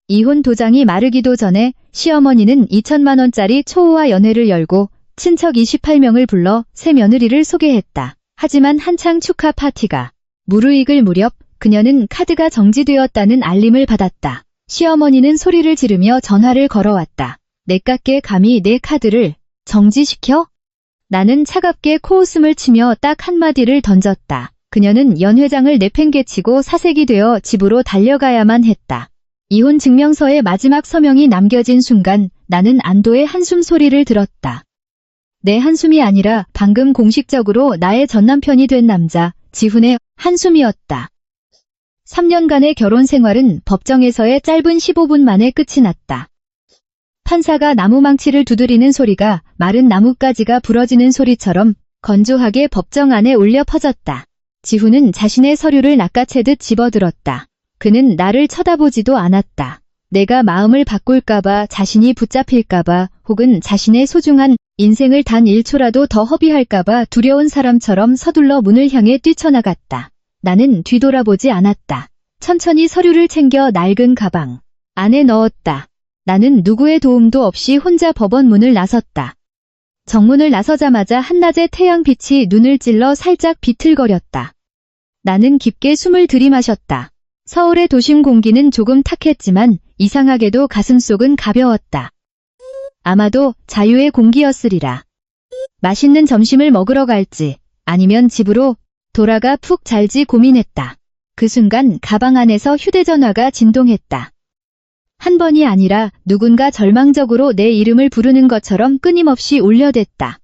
이혼 도장이 마르기도 전에 시어머니는 2천만 원짜리 초호화 연회를 열고 친척 28명을 불러 새 며느리를 소개했다. 하지만 한창 축하 파티가 무르익을 무렵 그녀는 카드가 정지되었다는 알림을 받았다. 시어머니는 소리를 지르며 전화를 걸어왔다. 내깎게 감히 내 카드를 정지시켜? 나는 차갑게 코웃음을 치며 딱 한마디를 던졌다. 그녀는 연회장을 내팽개치고 사색이 되어 집으로 달려가야만 했다. 이혼 증명서의 마지막 서명이 남겨진 순간 나는 안도의 한숨 소리를 들었다. 내 한숨이 아니라 방금 공식적으로 나의 전남편이 된 남자 지훈의 한숨이었다. 3년간의 결혼 생활은 법정에서의 짧은 15분 만에 끝이 났다. 판사가 나무망치를 두드리는 소리가 마른 나뭇가지가 부러지는 소리처럼 건조하게 법정 안에 울려 퍼졌다. 지훈은 자신의 서류를 낚아채듯 집어들었다. 그는 나를 쳐다보지도 않았다. 내가 마음을 바꿀까봐, 자신이 붙잡힐까봐, 혹은 자신의 소중한 인생을 단 1초라도 더 허비할까봐 두려운 사람처럼 서둘러 문을 향해 뛰쳐나갔다. 나는 뒤돌아보지 않았다. 천천히 서류를 챙겨 낡은 가방 안에 넣었다. 나는 누구의 도움도 없이 혼자 법원 문을 나섰다. 정문을 나서자마자 한낮의 태양빛이 눈을 찔러 살짝 비틀거렸다. 나는 깊게 숨을 들이마셨다. 서울의 도심 공기는 조금 탁했지만 이상하게도 가슴속은 가벼웠다. 아마도 자유의 공기였으리라. 맛있는 점심을 먹으러 갈지 아니면 집으로 돌아가 푹 잘지 고민했다. 그 순간 가방 안에서 휴대전화가 진동했다. 한 번이 아니라 누군가 절망적으로 내 이름을 부르는 것처럼 끊임없이 울려댔다.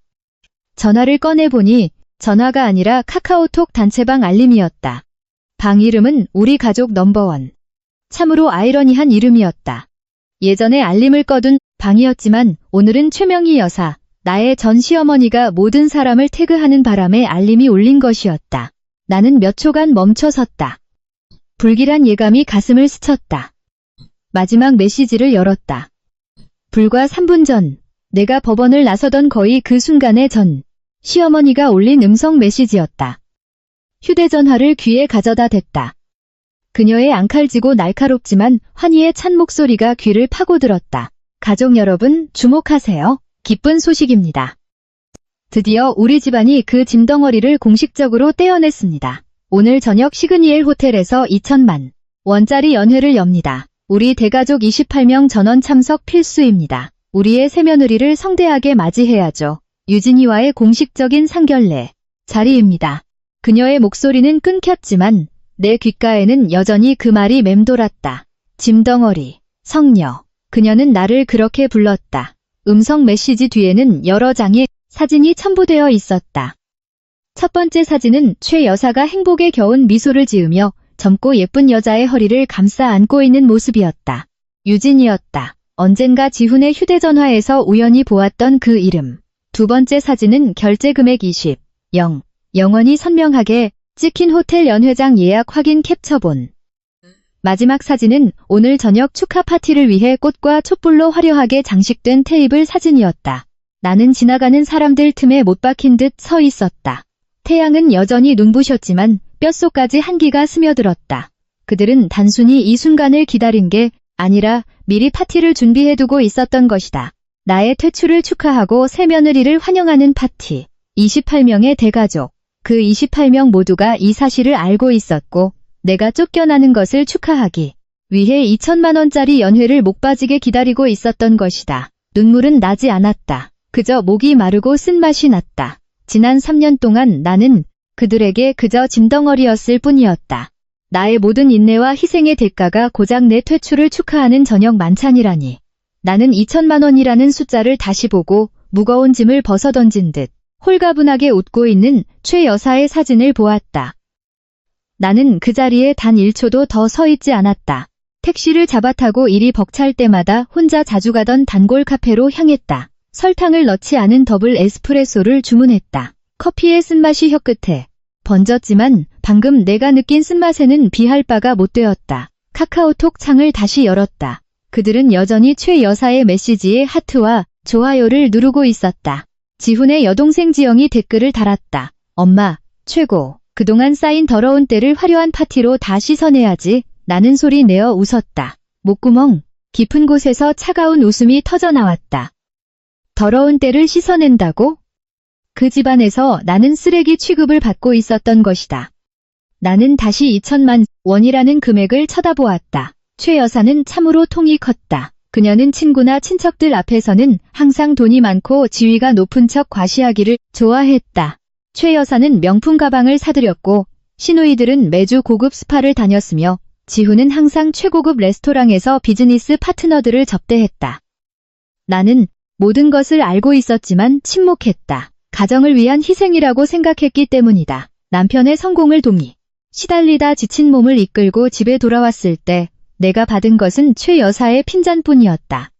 전화를 꺼내보니 전화가 아니라 카카오톡 단체방 알림이었다. 방 이름은 우리 가족 넘버원. 참으로 아이러니한 이름이었다. 예전에 알림을 꺼둔 방이었지만 오늘은 최명희 여사, 나의 전 시어머니가 모든 사람을 태그하는 바람에 알림이 울린 것이었다. 나는 몇 초간 멈춰 섰다. 불길한 예감이 가슴을 스쳤다. 마지막 메시지를 열었다. 불과 3분 전, 내가 법원을 나서던 거의 그 순간의 전 시어머니가 올린 음성 메시지였다. 휴대전화를 귀에 가져다 댔다. 그녀의 앙칼지고 날카롭지만 환희에 찬 목소리가 귀를 파고들었다. 가족 여러분, 주목하세요. 기쁜 소식입니다. 드디어 우리 집안이 그 짐덩어리를 공식적으로 떼어냈습니다. 오늘 저녁 시그니엘 호텔에서 2천만 원짜리 연회를 엽니다. 우리 대가족 28명 전원 참석 필수입니다. 우리의 새며느리를 성대하게 맞이해야죠. 유진이와의 공식적인 상견례 자리입니다. 그녀의 목소리는 끊겼지만 내 귓가에는 여전히 그 말이 맴돌았다. 짐덩어리, 성녀. 그녀는 나를 그렇게 불렀다. 음성 메시지 뒤에는 여러 장의 사진이 첨부되어 있었다. 첫 번째 사진은 최 여사가 행복에 겨운 미소를 지으며 젊고 예쁜 여자의 허리를 감싸 안고 있는 모습이었다. 유진이었다. 언젠가 지훈의 휴대전화에서 우연히 보았던 그 이름. 두 번째 사진은 결제 금액 0. 영원히 선명하게 찍힌 호텔 연회장 예약 확인 캡처본. 마지막 사진은 오늘 저녁 축하 파티를 위해 꽃과 촛불로 화려하게 장식된 테이블 사진이었다. 나는 지나가는 사람들 틈에 못 박힌 듯 서 있었다. 태양은 여전히 눈부셨지만 뼛속까지 한기가 스며들었다. 그들은 단순히 이 순간을 기다린 게 아니라 미리 파티를 준비해두고 있었던 것이다. 나의 퇴출을 축하하고 새 며느리를 환영하는 파티. 28명의 대가족. 그 28명 모두가 이 사실을 알고 있었고 내가 쫓겨나는 것을 축하하기 위해 2천만 원짜리 연회를 목 빠지게 기다리고 있었던 것이다. 눈물은 나지 않았다. 그저 목이 마르고 쓴맛이 났다. 지난 3년 동안 나는 그들에게 그저 짐덩어리였을 뿐이었다. 나의 모든 인내와 희생의 대가가 고작 내 퇴출을 축하하는 저녁 만찬이라니. 나는 2천만 원이라는 숫자를 다시 보고 무거운 짐을 벗어던진 듯 홀가분하게 웃고 있는 최 여사의 사진을 보았다. 나는 그 자리에 단 1초도 더 서 있지 않았다. 택시를 잡아 타고 일이 벅찰 때마다 혼자 자주 가던 단골 카페로 향했다. 설탕을 넣지 않은 더블 에스프레소를 주문했다. 커피의 쓴맛이 혀끝에 번졌지만 방금 내가 느낀 쓴맛에는 비할 바가 못 되었다. 카카오톡 창을 다시 열었다. 그들은 여전히 최 여사의 메시지에 하트와 좋아요를 누르고 있었다. 지훈의 여동생 지영이 댓글을 달았다. 엄마, 최고. 그동안 쌓인 더러운 때를 화려한 파티로 다 씻어내야지. 나는 소리 내어 웃었다. 목구멍 깊은 곳에서 차가운 웃음이 터져나왔다. 더러운 때를 씻어낸다고? 그 집안에서 나는 쓰레기 취급을 받고 있었던 것이다. 나는 다시 2천만 원이라는 금액을 쳐다보았다. 최 여사는 참으로 통이 컸다. 그녀는 친구나 친척들 앞에서는 항상 돈이 많고 지위가 높은 척 과시하기를 좋아했다. 최 여사는 명품 가방을 사들였고 시누이들은 매주 고급 스파를 다녔으며 지훈은 항상 최고급 레스토랑에서 비즈니스 파트너들을 접대했다. 나는 모든 것을 알고 있었지만 침묵했다. 가정을 위한 희생이라고 생각했기 때문이다. 남편의 성공을 도미 시달리다 지친 몸을 이끌고 집에 돌아왔을 때 내가 받은 것은 최 여사의 핀잔뿐이었다.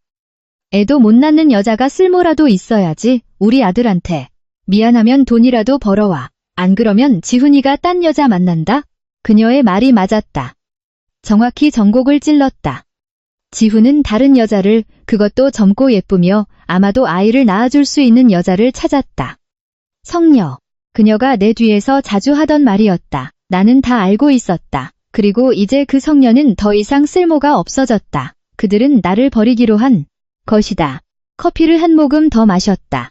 애도 못 낳는 여자가 쓸모라도 있어야지. 우리 아들한테 미안하면 돈이라도 벌어와. 안 그러면 지훈이가 딴 여자 만난다? 그녀의 말이 맞았다. 정확히 전곡을 찔렀다. 지훈은 다른 여자를, 그것도 젊고 예쁘며 아마도 아이를 낳아줄 수 있는 여자를 찾았다. 성녀. 그녀가 내 뒤에서 자주 하던 말이었다. 나는 다 알고 있었다. 그리고 이제 그 성녀는 더 이상 쓸모가 없어졌다. 그들은 나를 버리기로 한 것이다. 커피를 한 모금 더 마셨다.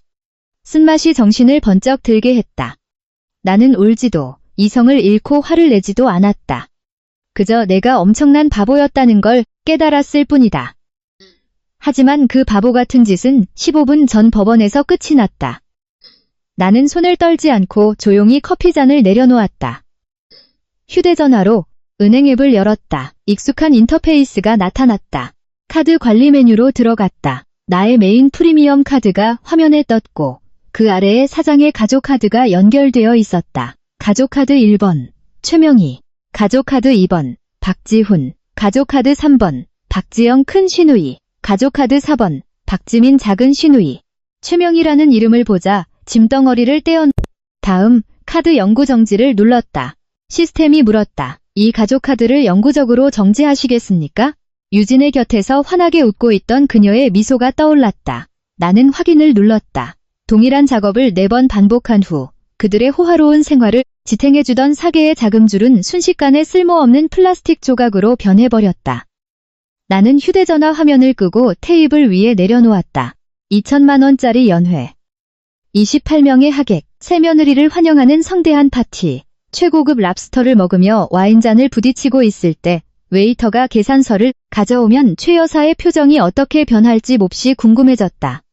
쓴맛이 정신을 번쩍 들게 했다. 나는 울지도 이성을 잃고 화를 내지도 않았다. 그저 내가 엄청난 바보였다는 걸 깨달았을 뿐이다. 하지만 그 바보 같은 짓은 15분 전 법원에서 끝이 났다. 나는 손을 떨지 않고 조용히 커피잔을 내려놓았다. 휴대전화로 은행 앱을 열었다. 익숙한 인터페이스가 나타났다. 카드 관리 메뉴로 들어갔다. 나의 메인 프리미엄 카드가 화면에 떴고 그 아래에 사장의 가족카드가 연결되어 있었다. 가족카드 1번 최명희, 가족카드 2번 박지훈, 가족카드 3번 박지영 큰 시누이, 가족카드 4번 박지민 작은 시누이. 최명희라는 이름을 보자 짐덩어리를 떼어 다음 카드 영구 정지를 눌렀다. 시스템이 물었다. 이 가족카드를 영구적으로 정지하시겠습니까? 유진의 곁에서 환하게 웃고 있던 그녀의 미소가 떠올랐다. 나는 확인을 눌렀다. 동일한 작업을 4번 반복한 후 그들의 호화로운 생활을 지탱해주던 사계의 자금줄은 순식간에 쓸모없는 플라스틱 조각으로 변해버렸다. 나는 휴대전화 화면을 끄고 테이블 위에 내려놓았다. 2천만 원짜리 연회. 28명의 하객, 새며느리를 환영하는 성대한 파티. 최고급 랍스터를 먹으며 와인잔을 부딪히고 있을 때 웨이터가 계산서를 가져오면 최 여사의 표정이 어떻게 변할지 몹시 궁금해졌다.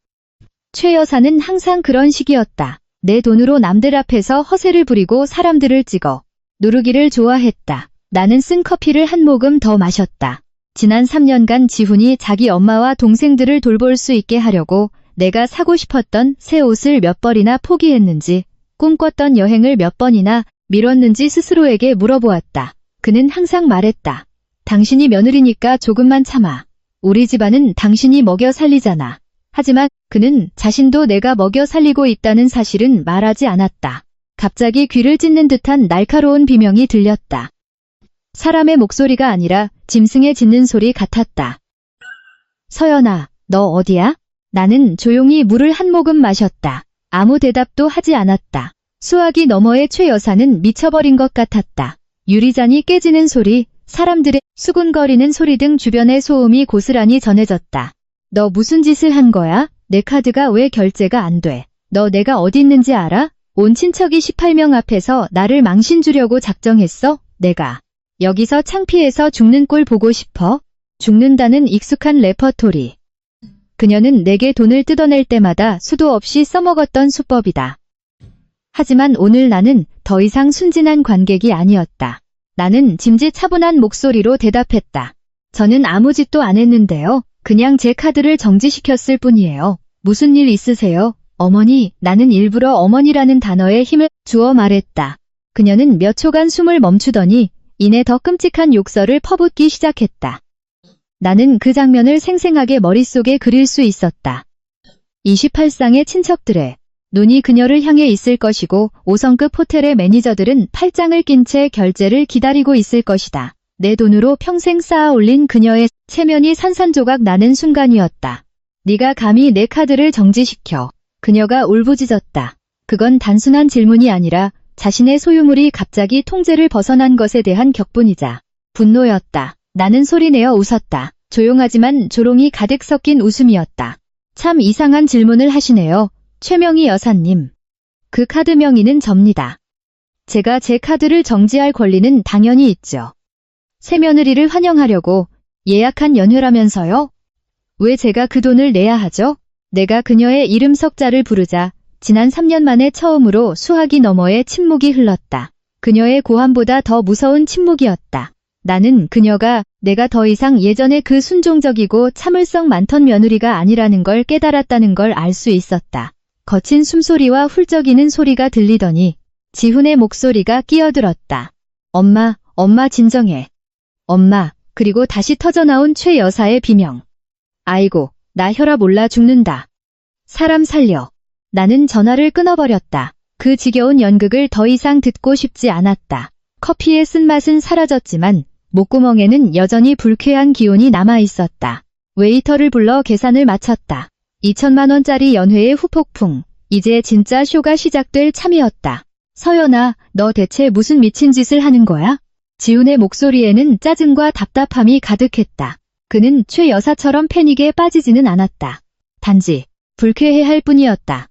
최 여사는 항상 그런 식이었다. 내 돈으로 남들 앞에서 허세를 부리고 사람들을 찍어 누르기를 좋아했다. 나는 쓴 커피를 한 모금 더 마셨다. 지난 3년간 지훈이 자기 엄마와 동생들을 돌볼 수 있게 하려고 내가 사고 싶었던 새 옷을 몇 벌이나 포기했는지, 꿈꿨던 여행을 몇 번이나 미뤘는지 스스로에게 물어보았다. 그는 항상 말했다. 당신이 며느리니까 조금만 참아. 우리 집안은 당신이 먹여 살리잖아. 하지만 그는 자신도 내가 먹여 살리고 있다는 사실은 말하지 않았다. 갑자기 귀를 찢는 듯한 날카로운 비명이 들렸다. 사람의 목소리가 아니라 짐승의 짖는 소리 같았다. 서연아, 너 어디야? 나는 조용히 물을 한 모금 마셨다. 아무 대답도 하지 않았다. 수화기 너머의 최 여사는 미쳐버린 것 같았다. 유리잔이 깨지는 소리, 사람들의 수군거리는 소리 등 주변의 소음이 고스란히 전해졌다. 너 무슨 짓을 한 거야? 내 카드가 왜 결제가 안 돼? 너 내가 어디 있는지 알아? 온 친척이 18명 앞에서 나를 망신 주려고 작정했어? 내가 여기서 창피해서 죽는 꼴 보고 싶어? 죽는다는 익숙한 레퍼토리. 그녀는 내게 돈을 뜯어낼 때마다 수도 없이 써먹었던 수법이다. 하지만 오늘 나는 더 이상 순진한 관객이 아니었다. 나는 짐짓차분한 목소리로 대답했다. 저는 아무 짓도 안 했는데요. 그냥 제 카드를 정지시켰을 뿐이에요. 무슨 일 있으세요? 어머니, 나는 일부러 어머니라는 단어에 힘을 주어 말했다. 그녀는 몇 초간 숨을 멈추더니 이내 더 끔찍한 욕설을 퍼붓기 시작했다. 나는 그 장면을 생생하게 머릿속에 그릴 수 있었다. 28쌍의 친척들의 눈이 그녀를 향해 있을 것이고 5성급 호텔의 매니저들은 팔짱을 낀 채 결제를 기다리고 있을 것이다. 내 돈으로 평생 쌓아 올린 그녀의 체면이 산산조각 나는 순간이었다. 네가 감히 내 카드를 정지시켜. 그녀가 울부짖었다. 그건 단순한 질문이 아니라 자신의 소유물이 갑자기 통제를 벗어난 것에 대한 격분이자 분노였다. 나는 소리내어 웃었다. 조용하지만 조롱이 가득 섞인 웃음이었다. 참 이상한 질문을 하시네요. 최명희 여사님. 그 카드 명의는 접니다. 제가 제 카드를 정지할 권리는 당연히 있죠. 새며느리를 환영하려고 예약한 연회라면서요? 왜 제가 그 돈을 내야 하죠? 내가 그녀의 이름 석자를 부르자 지난 3년 만에 처음으로 수화기 너머에 침묵이 흘렀다. 그녀의 고함보다 더 무서운 침묵이었다. 나는 그녀가 내가 더 이상 예전의 그 순종적이고 참을성 많던 며느리가 아니라는 걸 깨달았다는 걸 알 수 있었다. 거친 숨소리와 훌쩍이는 소리가 들리더니 지훈의 목소리가 끼어들었다. 엄마, 엄마 진정해. 엄마, 그리고 다시 터져나온 최 여사의 비명. 아이고, 나 혈압 올라 죽는다. 사람 살려. 나는 전화를 끊어버렸다. 그 지겨운 연극을 더 이상 듣고 싶지 않았다. 커피의 쓴맛은 사라졌지만 목구멍에는 여전히 불쾌한 기운이 남아있었다. 웨이터를 불러 계산을 마쳤다. 2천만 원짜리 연회의 후폭풍. 이제 진짜 쇼가 시작될 참이었다. 서연아, 너 대체 무슨 미친 짓을 하는 거야? 지훈의 목소리에는 짜증과 답답함이 가득했다. 그는 최 여사처럼 패닉에 빠지지는 않았다. 단지 불쾌해할 뿐이었다.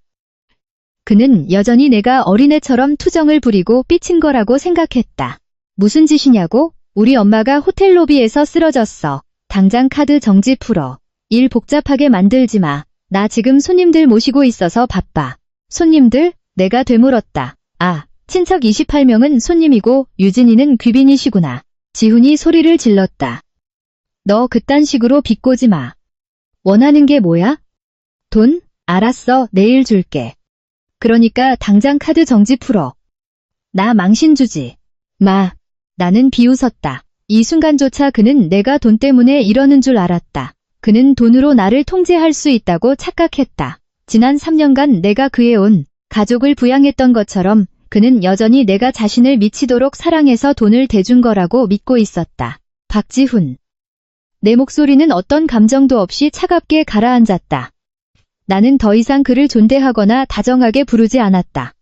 그는 여전히 내가 어린애처럼 투정을 부리고 삐친 거라고 생각했다. 무슨 짓이냐고? 우리 엄마가 호텔 로비에서 쓰러졌어. 당장 카드 정지 풀어. 일 복잡하게 만들지 마. 나 지금 손님들 모시고 있어서 바빠. 손님들? 내가 되물었다. 아, 친척 28명은 손님이고 유진이는 귀빈이시구나. 지훈이 소리를 질렀다. 너 그딴 식으로 비꼬지 마. 원하는 게 뭐야? 돈? 알았어, 내일 줄게. 그러니까 당장 카드 정지 풀어. 나 망신 주지. 마. 나는 비웃었다. 이 순간조차 그는 내가 돈 때문에 이러는 줄 알았다. 그는 돈으로 나를 통제할 수 있다고 착각했다. 지난 3년간 내가 그해온 가족을 부양했던 것처럼 그는 여전히 내가 자신을 미치도록 사랑해서 돈을 대준 거라고 믿고 있었다. 박지훈. 내 목소리는 어떤 감정도 없이 차갑게 가라앉았다. 나는 더 이상 그를 존대하거나 다정하게 부르지 않았다.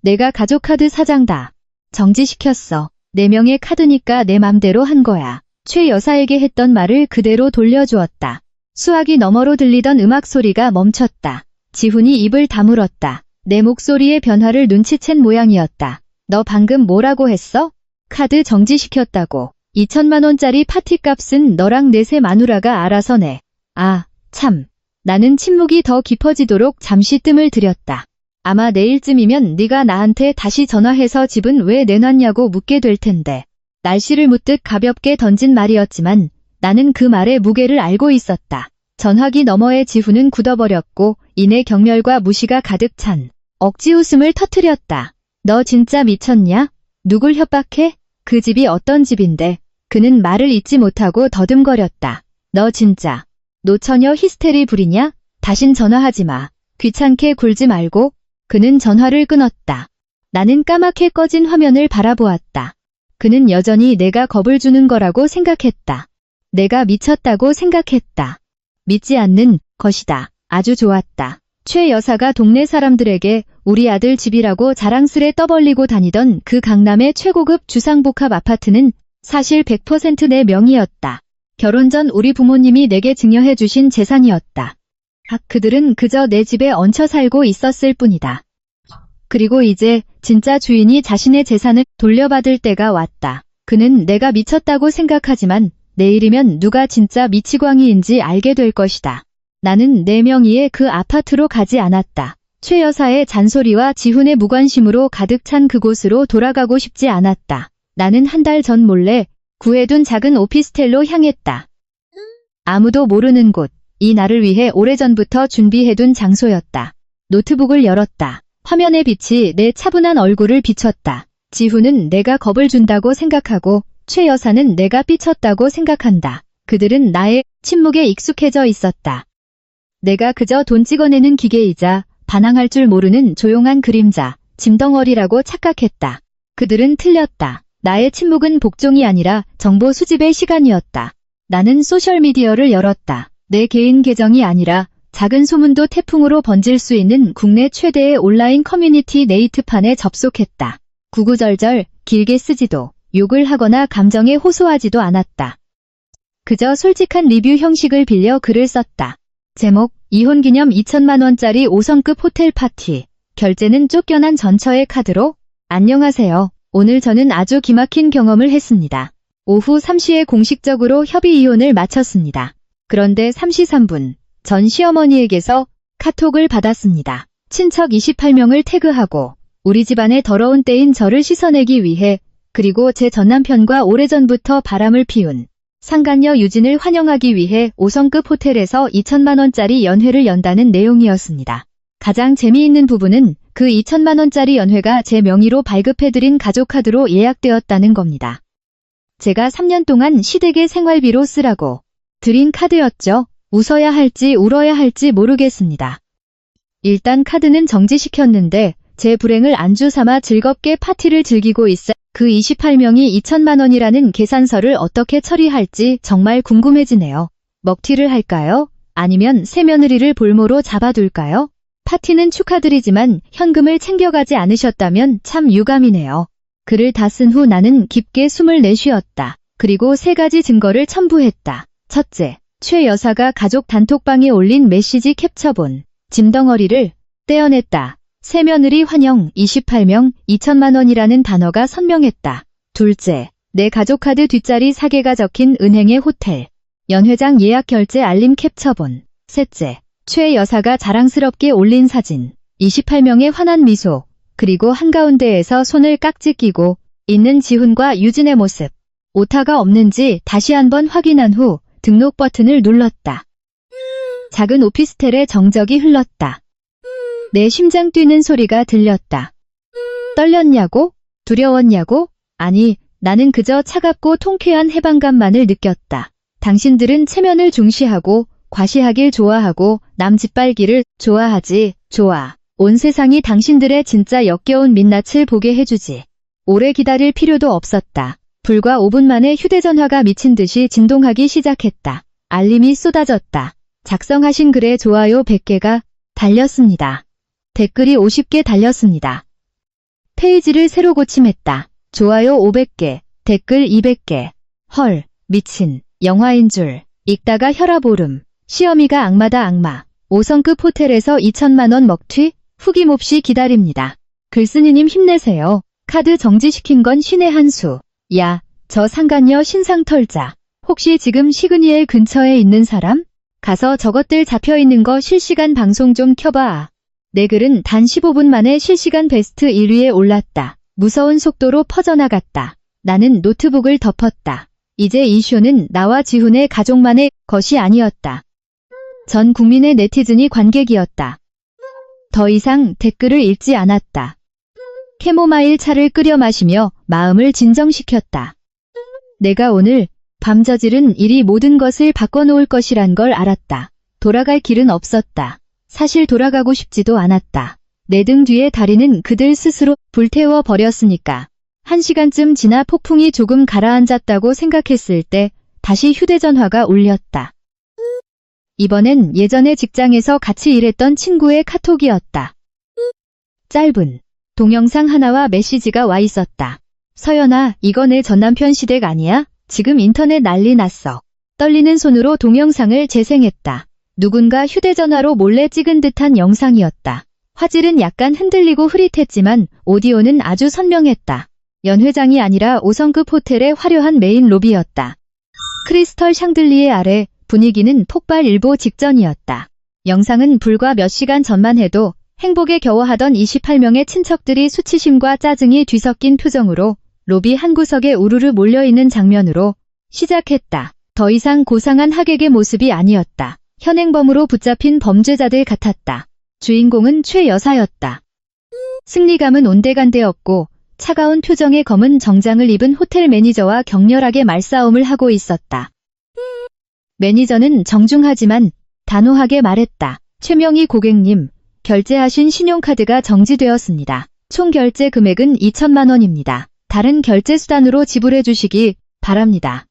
내가 가족카드 사장다. 정지시켰어. 4명의 카드니까 내 맘대로 한 거야. 최 여사에게 했던 말을 그대로 돌려주었다. 수화기 너머로 들리던 음악 소리가 멈췄다. 지훈이 입을 다물었다. 내 목소리의 변화를 눈치챈 모양이었다. 너 방금 뭐라고 했어? 카드 정지시켰다고. 2천만 원짜리 파티값은 너랑 내 새 마누라가 알아서 내. 아, 참. 나는 침묵이 더 깊어지도록 잠시 뜸을 들였다. 아마 내일쯤이면 네가 나한테 다시 전화해서 집은 왜 내놨냐고 묻게 될 텐데. 날씨를 묻듯 가볍게 던진 말이었지만 나는 그 말의 무게를 알고 있었다. 전화기 너머의 지훈은 굳어버렸고 이내 경멸과 무시가 가득 찬 억지 웃음을 터뜨렸다. 너 진짜 미쳤냐? 누굴 협박해? 그 집이 어떤 집인데? 그는 말을 잇지 못하고 더듬거렸다. 너 진짜 노처녀 히스테리 부리냐? 다신 전화하지 마. 귀찮게 굴지 말고. 그는 전화를 끊었다. 나는 까맣게 꺼진 화면을 바라보았다. 그는 여전히 내가 겁을 주는 거라고 생각했다. 내가 미쳤다고 생각했다. 믿지 않는 것이다. 아주 좋았다. 최 여사가 동네 사람들에게 우리 아들 집이라고 자랑스레 떠벌리고 다니던 그 강남의 최고급 주상복합 아파트는 사실 100% 내 명의였다. 결혼 전 우리 부모님이 내게 증여해 주신 재산이었다. 그들은 그저 내 집에 얹혀 살고 있었을 뿐이다. 그리고 이제 진짜 주인이 자신의 재산을 돌려받을 때가 왔다. 그는 내가 미쳤다고 생각하지만 내일이면 누가 진짜 미치광이인지 알게 될 것이다. 나는 내 명의의 그 아파트로 가지 않았다. 최 여사의 잔소리와 지훈의 무관심으로 가득 찬 그곳으로 돌아가고 싶지 않았다. 나는 한 달 전 몰래 구해둔 작은 오피스텔로 향했다. 아무도 모르는 곳, 이 나를 위해 오래전부터 준비해둔 장소였다. 노트북을 열었다. 화면의 빛이 내 차분한 얼굴을 비췄다. 지훈은 내가 겁을 준다고 생각하고 최 여사는 내가 삐쳤다고 생각한다. 그들은 나의 침묵에 익숙해져 있었다. 내가 그저 돈 찍어내는 기계이자 반항할 줄 모르는 조용한 그림자, 짐덩어리라고 착각했다. 그들은 틀렸다. 나의 침묵은 복종이 아니라 정보 수집의 시간이었다. 나는 소셜미디어를 열었다. 내 개인 계정이 아니라 작은 소문도 태풍으로 번질 수 있는 국내 최대의 온라인 커뮤니티 네이트판에 접속했다. 구구절절 길게 쓰지도 욕을 하거나 감정에 호소하지도 않았다. 그저 솔직한 리뷰 형식을 빌려 글을 썼다. 제목, 이혼 기념 2천만 원짜리 5성급 호텔 파티. 결제는 쫓겨난 전처의 카드로? 안녕하세요. 오늘 저는 아주 기막힌 경험을 했습니다. 오후 3시에 공식적으로 협의 이혼을 마쳤습니다. 그런데 3시 3분, 전 시어머니에게서 카톡을 받았습니다. 친척 28명을 태그하고 우리 집안의 더러운 때인 저를 씻어내기 위해, 그리고 제 전남편과 오래전부터 바람을 피운 상간녀 유진을 환영하기 위해 5성급 호텔에서 2천만 원짜리 연회를 연다는 내용이었습니다. 가장 재미있는 부분은 그 2천만 원짜리 연회가 제 명의로 발급해드린 가족카드로 예약되었다는 겁니다. 제가 3년 동안 시댁의 생활비로 쓰라고 드린 카드였죠. 웃어야 할지 울어야 할지 모르겠습니다. 일단 카드는 정지시켰는데 제 불행을 안주 삼아 즐겁게 파티를 즐기고 있어 그 28명이 2천만 원이라는 계산서를 어떻게 처리할지 정말 궁금해지네요. 먹튀를 할까요? 아니면 새며느리를 볼모로 잡아둘까요? 파티는 축하드리지만 현금을 챙겨가지 않으셨다면 참 유감이네요. 글을 다 쓴 후 나는 깊게 숨을 내쉬었다. 그리고 3가지 증거를 첨부했다. 첫째, 최 여사가 가족 단톡방에 올린 메시지 캡처본 짐덩어리를 떼어냈다. 새며느리 환영 28명 2천만 원이라는 단어가 선명했다. 둘째, 내 가족카드 뒷자리 4개가 적힌 은행의 호텔 연회장 예약 결제 알림 캡처본. 셋째, 최 여사가 자랑스럽게 올린 사진 28명의 환한 미소, 그리고 한가운데에서 손을 깍지 끼고 있는 지훈과 유진의 모습. 오타가 없는지 다시 한번 확인한 후 등록 버튼을 눌렀다. 작은 오피스텔에 정적이 흘렀다. 내 심장 뛰는 소리가 들렸다. 떨렸냐고? 두려웠냐고? 아니, 나는 그저 차갑고 통쾌한 해방감만을 느꼈다. 당신들은 체면을 중시하고 과시하길 좋아하고 남 짓밟기를 좋아하지. 좋아. 온 세상이 당신들의 진짜 역겨운 민낯을 보게 해주지. 오래 기다릴 필요도 없었다. 불과 5분 만에 휴대전화가 미친 듯이 진동하기 시작했다. 알림이 쏟아졌다. 작성하신 글에 좋아요 100개가 달렸습니다. 댓글이 50개 달렸습니다. 페이지를 새로 고침했다. 좋아요 500개, 댓글 200개. 헐, 미친, 영화인 줄. 읽다가 혈압 오름. 시어미가 악마다 악마. 5성급 호텔에서 2천만 원 먹튀? 후김없이 기다립니다. 글쓴이님 힘내세요. 카드 정지시킨 건 신의 한 수. 야, 저 상간녀 신상 털자. 혹시 지금 시그니엘 근처에 있는 사람? 가서 저것들 잡혀있는 거 실시간 방송 좀 켜봐. 내 글은 단 15분 만에 실시간 베스트 1위에 올랐다. 무서운 속도로 퍼져나갔다. 나는 노트북을 덮었다. 이제 이 쇼는 나와 지훈의 가족만의 것이 아니었다. 전 국민의 네티즌이 관객이었다. 더 이상 댓글을 읽지 않았다. 캐모마일 차를 끓여 마시며 마음을 진정시켰다. 내가 오늘 밤 저지른 일이 모든 것을 바꿔놓을 것이란 걸 알았다. 돌아갈 길은 없었다. 사실 돌아가고 싶지도 않았다. 내 등 뒤에 다리는 그들 스스로 불태워 버렸으니까. 1시간쯤 지나 폭풍이 조금 가라앉았다고 생각했을 때 다시 휴대전화가 울렸다. 이번엔 예전에 직장에서 같이 일했던 친구의 카톡이었다. 짧은 동영상 하나와 메시지가 와 있었다. 서연아, 이거 내 전남편 시댁 아니야? 지금 인터넷 난리 났어. 떨리는 손으로 동영상을 재생했다. 누군가 휴대전화로 몰래 찍은 듯한 영상이었다. 화질은 약간 흔들리고 흐릿했지만 오디오는 아주 선명했다. 연회장이 아니라 5성급 호텔의 화려한 메인 로비였다. 크리스털 샹들리에 아래 분위기는 폭발일보 직전이었다. 영상은 불과 몇 시간 전만 해도 행복에 겨워하던 28명의 친척들이 수치심과 짜증이 뒤섞인 표정으로 로비 한 구석에 우르르 몰려있는 장면으로 시작했다. 더 이상 고상한 하객의 모습이 아니었다. 현행범으로 붙잡힌 범죄자들 같았다. 주인공은 최 여사였다. 승리감은 온데간데 없고 차가운 표정의 검은 정장을 입은 호텔 매니저와 격렬하게 말싸움을 하고 있었다. 매니저는 정중하지만 단호하게 말했다. 최명희 고객님, 결제하신 신용카드가 정지되었습니다. 총 결제 금액은 2천만 원입니다. 다른 결제 수단으로 지불해 주시기 바랍니다.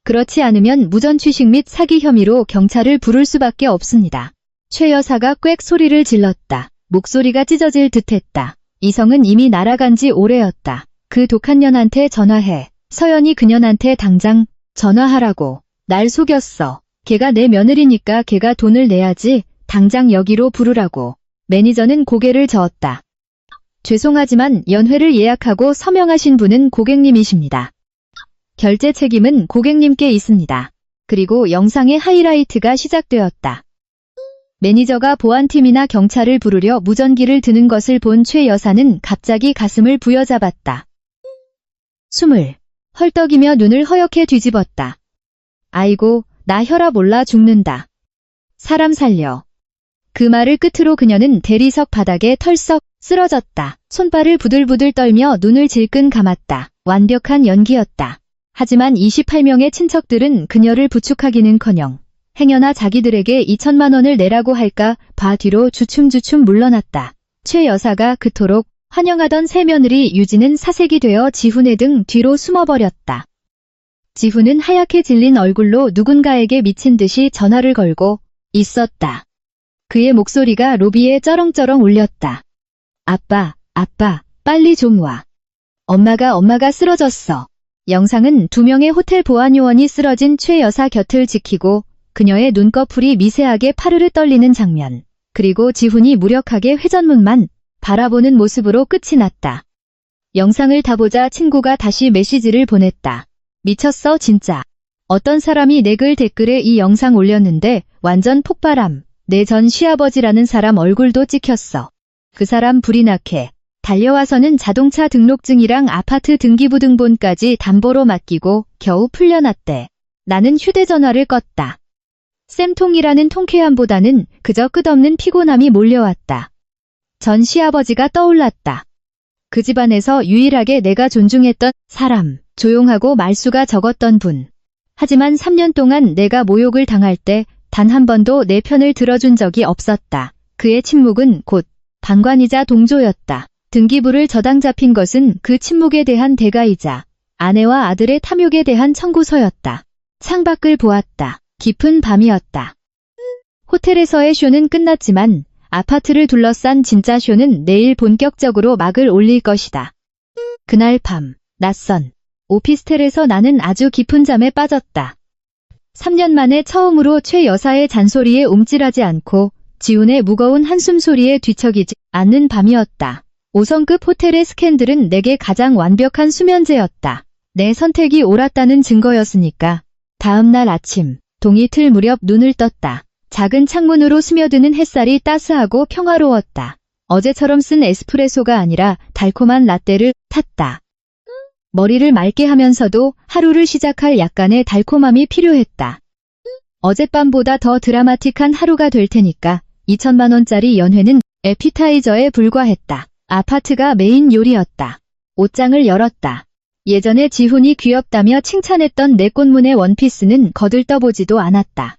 그렇지 않으면 무전취식 및 사기 혐의로 경찰을 부를 수밖에 없습니다. 최 여사가 꽥 소리를 질렀다. 목소리가 찢어질 듯했다. 이성은 이미 날아간 지 오래였다. 그 독한 년한테 전화해. 서연이 그년한테 당장 전화하라고. 날 속였어. 걔가 내 며느리니까 걔가 돈을 내야지. 당장 여기로 부르라고. 매니저는 고개를 저었다. 죄송하지만 연회를 예약하고 서명하신 분은 고객님이십니다. 결제 책임은 고객님께 있습니다. 그리고 영상의 하이라이트가 시작되었다. 매니저가 보안팀이나 경찰을 부르려 무전기를 드는 것을 본 최 여사는 갑자기 가슴을 부여잡았다. 숨을 헐떡이며 눈을 허옇게 뒤집었다. 아이고, 나 혈압 올라 죽는다. 사람 살려. 그 말을 끝으로 그녀는 대리석 바닥에 털썩 쓰러졌다. 손발을 부들부들 떨며 눈을 질끈 감았다. 완벽한 연기였다. 하지만 28명의 친척들은 그녀를 부축하기는커녕 행여나 자기들에게 2천만 원을 내라고 할까 봐 뒤로 주춤주춤 물러났다. 최 여사가 그토록 환영하던 새 며느리 유진은 사색이 되어 지훈의 등 뒤로 숨어버렸다. 지훈은 하얗게 질린 얼굴로 누군가에게 미친 듯이 전화를 걸고 있었다. 그의 목소리가 로비에 쩌렁쩌렁 울렸다. 아빠, 빨리 좀 와. 엄마가 쓰러졌어. 영상은 2명의 호텔 보안 요원이 쓰러진 최 여사 곁을 지키고 그녀의 눈꺼풀이 미세하게 파르르 떨리는 장면, 그리고 지훈이 무력하게 회전문만 바라보는 모습으로 끝이 났다. 영상을 다 보자 친구가 다시 메시지를 보냈다. 미쳤어 진짜. 어떤 사람이 내 글 댓글에 이 영상 올렸는데 완전 폭발함. 내 전 시아버지라는 사람 얼굴도 찍혔어. 그 사람 불이 나게 달려와서는 자동차 등록증이랑 아파트 등기부등본까지 담보로 맡기고 겨우 풀려났대. 나는 휴대전화를 껐다. 쌤통이라는 통쾌함보다는 그저 끝없는 피곤함이 몰려왔다. 전 시아버지가 떠올랐다. 그 집안에서 유일하게 내가 존중했던 사람, 조용하고 말수가 적었던 분. 하지만 3년 동안 내가 모욕을 당할 때 단 한 번도 내 편을 들어준 적이 없었다. 그의 침묵은 곧 방관이자 동조였다. 등기부를 저당 잡힌 것은 그 침묵에 대한 대가이자 아내와 아들의 탐욕에 대한 청구서였다. 창밖을 보았다. 깊은 밤이었다. 호텔에서의 쇼는 끝났지만 아파트를 둘러싼 진짜 쇼는 내일 본격적으로 막을 올릴 것이다. 그날 밤, 낯선 오피스텔에서 나는 아주 깊은 잠에 빠졌다. 3년 만에 처음으로 최 여사의 잔소리에 움찔하지 않고 지훈의 무거운 한숨 소리에 뒤척이지 않는 밤이었다. 5성급 호텔의 스캔들은 내게 가장 완벽한 수면제였다. 내 선택이 옳았다는 증거였으니까. 다음 날 아침, 동이 틀 무렵 눈을 떴다. 작은 창문으로 스며드는 햇살이 따스하고 평화로웠다. 어제처럼 쓴 에스프레소가 아니라 달콤한 라떼를 탔다. 머리를 맑게 하면서도 하루를 시작할 약간의 달콤함이 필요했다. 어젯밤보다 더 드라마틱한 하루가 될 테니까 2천만 원짜리 연회는 에피타이저에 불과했다. 아파트가 메인 요리였다. 옷장을 열었다. 예전에 지훈이 귀엽다며 칭찬했던 내 꽃무늬 원피스는 거들떠보지도 않았다.